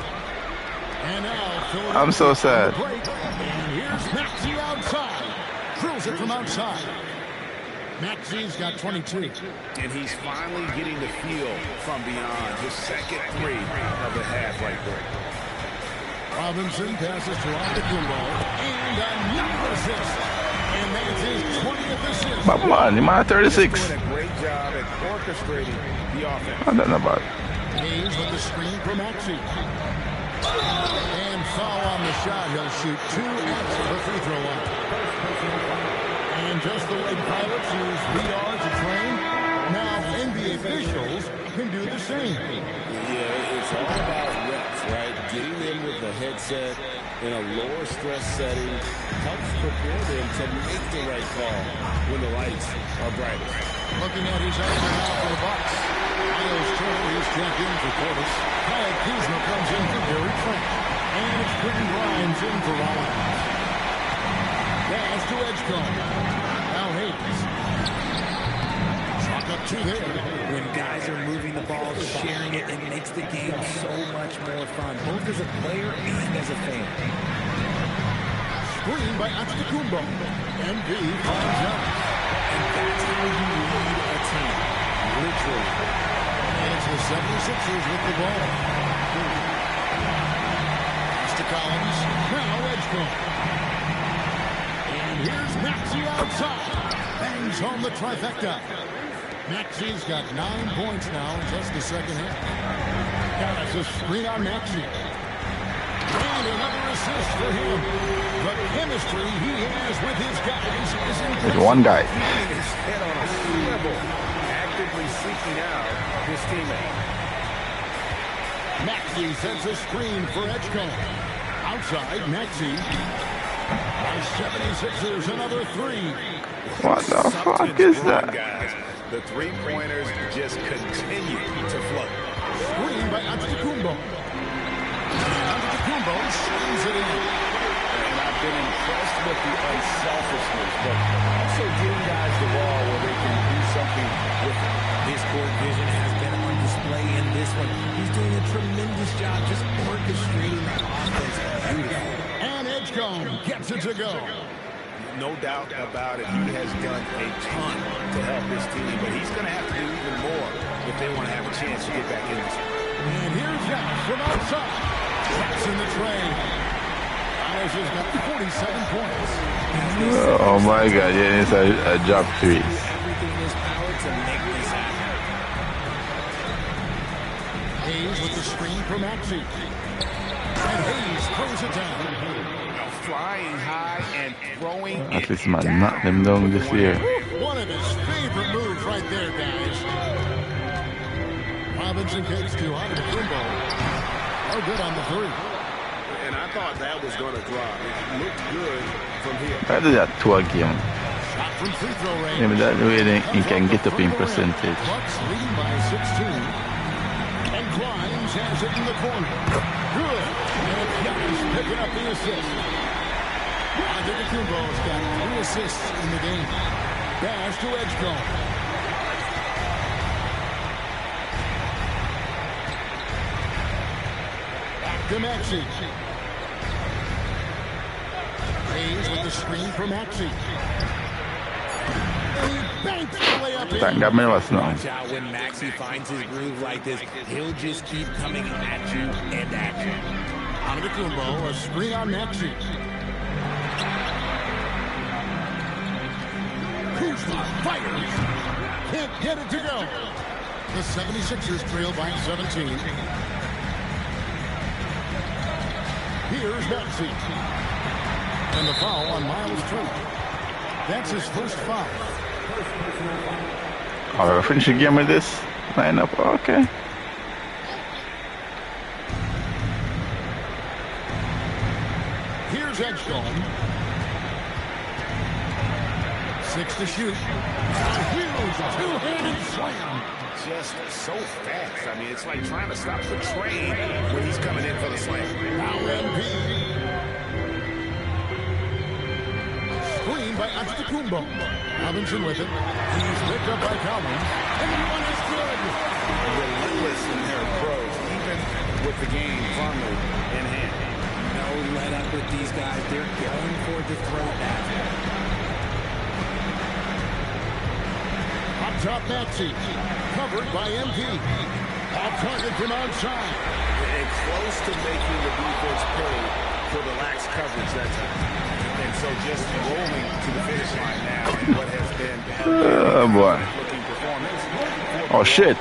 And now I'm so sad. And here's Maxey outside. Drills it from outside. Maxey's got 22. And he's finally getting the feel from beyond. His second three of the half right there. Robinson passes to Antetokounmpo. And another assist. And that's his 20th assist. But man, you might 36. Doing a great job at orchestrating the offense. I don't know about it. Hayes with the screen for Maxey. And foul on the shot. He'll shoot 2 at the free throw line. And just the way pilots use VR to train, now NBA officials can do the same. Yeah, it's all about reps, right? Getting them with the headset in a lower stress setting helps prepare them to make the right call when the lights are brightest. Looking at his action now for the Bucks. Miles Turner, he's checked in for Portis. Kyle Kuzma comes in for Gary Trent. And it's Quentin Grimes in for Rollins. Pass to Edgecombe. Now Hayes. Chalk up 2 there. When guys are moving the ball, sharing it, it makes the game so much more fun, both as a player and as a fan. Screen by Antetokounmpo. MV finds out. And that's how you lead a team. Literally. And it's the 76ers with the ball. Pass to Collins. Now Edgecombe. And here's Maxey outside. Bangs home the trifecta. Maxey's got 9 points now in just the second half. Giannis a screen on Maxey. And another assist for him. The chemistry he has with his guys is impressive. There's one guy. His head on a swivel, actively seeking out his teammate. Maxey sets a screen for Edgecombe. Outside, Maxey. By 76ers, another 3. What the fuck is that? Guys, the three-pointers just continue to flow. Screen by Antetokounmpo. And Antetokounmpo shoots it in. And I've been impressed with the unselfishness, but also getting guys the ball where they can do something with it. His court vision has been on display in this one. He's doing a tremendous job just orchestrating that offense. Beautiful. And Edgecombe gets it to go. No doubt about it, he has done a ton to help this team, but he's going to have to do even more if they want to have a chance to get back in this. And here's Giannis from outside. Traps in the train. Giannis has got 47 points. Oh my god, yeah, it's a job 3. Everything in his power to make this happen. Hayes with the screen for Maxey. And Hayes throws it down. Flying high and throwing At least man, knock them down this year. One of his favorite moves right there, guys. Robinson takes to Antetokounmpo. Oh, good on the 3. And I thought that was going to drop. It looked good from here. I do that 2 a game. Shot from free throw range. Yeah, but that way he can get up in percentage. Bucks leading by 16. And Grimes has it in the corner. Good. And Giannis picking up the assist. Antetokounmpo's got 3 assists in the game. Pass to Edgecombe. Back to Maxey. Hayes with the screen for Maxey. That got me lost now. Watch out when Maxey finds his groove like this. He'll just keep coming at you and at you. Antetokounmpo, a screen on Maxey. Kuzma fires. Can't get it to go. The 76ers trail by 17. Here's Maxey. And the foul on Miles Turner. That's his first foul. Oh, we're finishing the game with this lineup. Okay. Here's Edgecombe. 6 to shoot. Huge two-handed slam. Just so fast. I mean, it's like trying to stop the train when he's coming in for the slam. Now MP. Screen by Antetokounmpo. Robinson with it. He's picked up by Collins. And the one is good. Relentless in their approach, even with the game firmly in hand. No let up with these guys. They're going for the throat now. Up top, Maxey. Covered by MP. Off target from outside. And close to making the defense pay for the lax coverage that time. And so just rolling to the finish line now in what has been Oh boy. looking performance. Oh shit.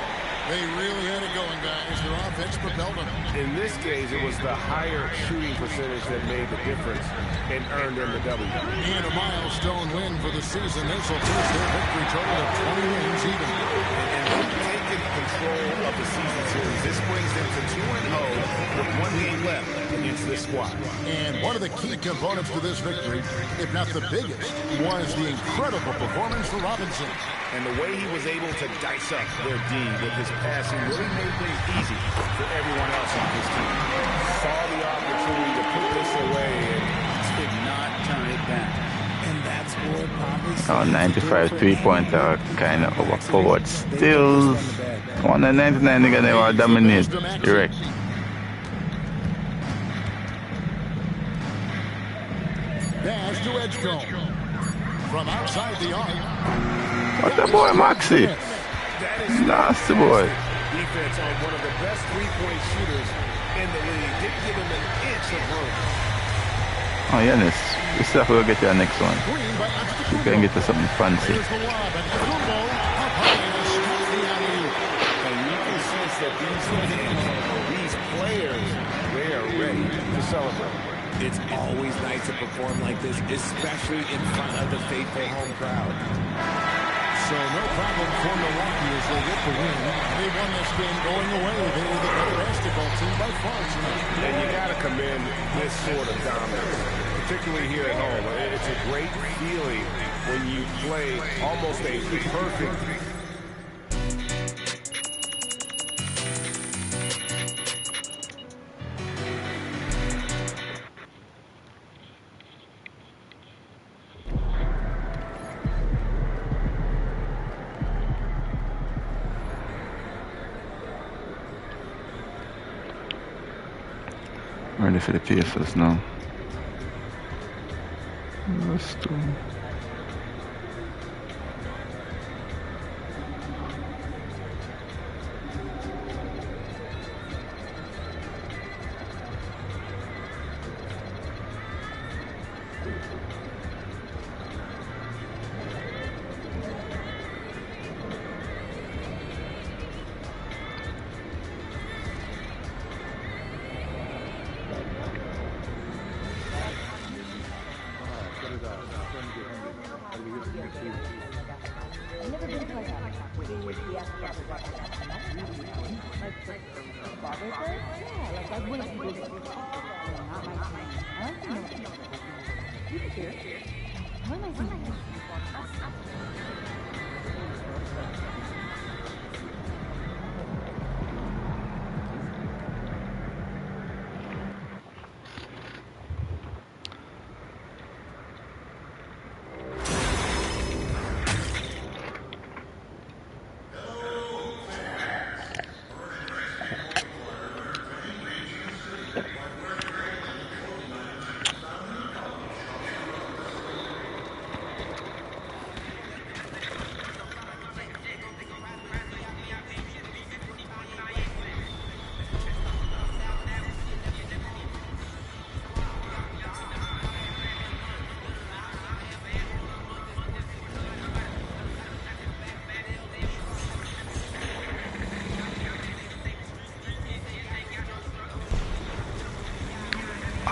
They really had it going, guys. Their offense propelled them. In this case, it was the higher shooting percentage that made the difference and earned them the W. And a milestone win for the season. This will push their victory total of 20 wins even. And taking control of the season series, this brings them to 2-0 with 1 game left against this squad. And one of the key components to this victory, if not the biggest, was the incredible performance for Robinson. And the way he was able to dice up their D with his passing really made things easy for everyone else on his team. Saw the opportunity to put this away and did not turn it back. And that's what probably 95 3-pointer kind of overpowered steals. 199 again, they were dominate. Direct. Pass to Edgecombe. From outside the arc. What the boy, Maxey? Nasty boy. Defense on one of the best three-point shooters in the league. Didn't give him an inch of room. Oh, Yanis, we still have to go get your next one. We can get to something fancy. And you can sense that these players, they are ready to celebrate. It's always nice to perform like this, especially in front of the faithful home crowd. So no problem for Milwaukee as they get the win. They won this game going away. They were the better basketball team by far tonight. And you got to commend this sort of dominance, particularly here at home. It's a great feeling when you play almost a perfect. Ready for the Pacers now. Let's do.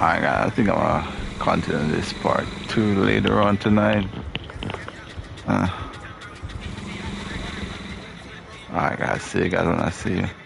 I think I'm gonna continue this part 2 later on tonight. Alright guys, see you guys when I see you.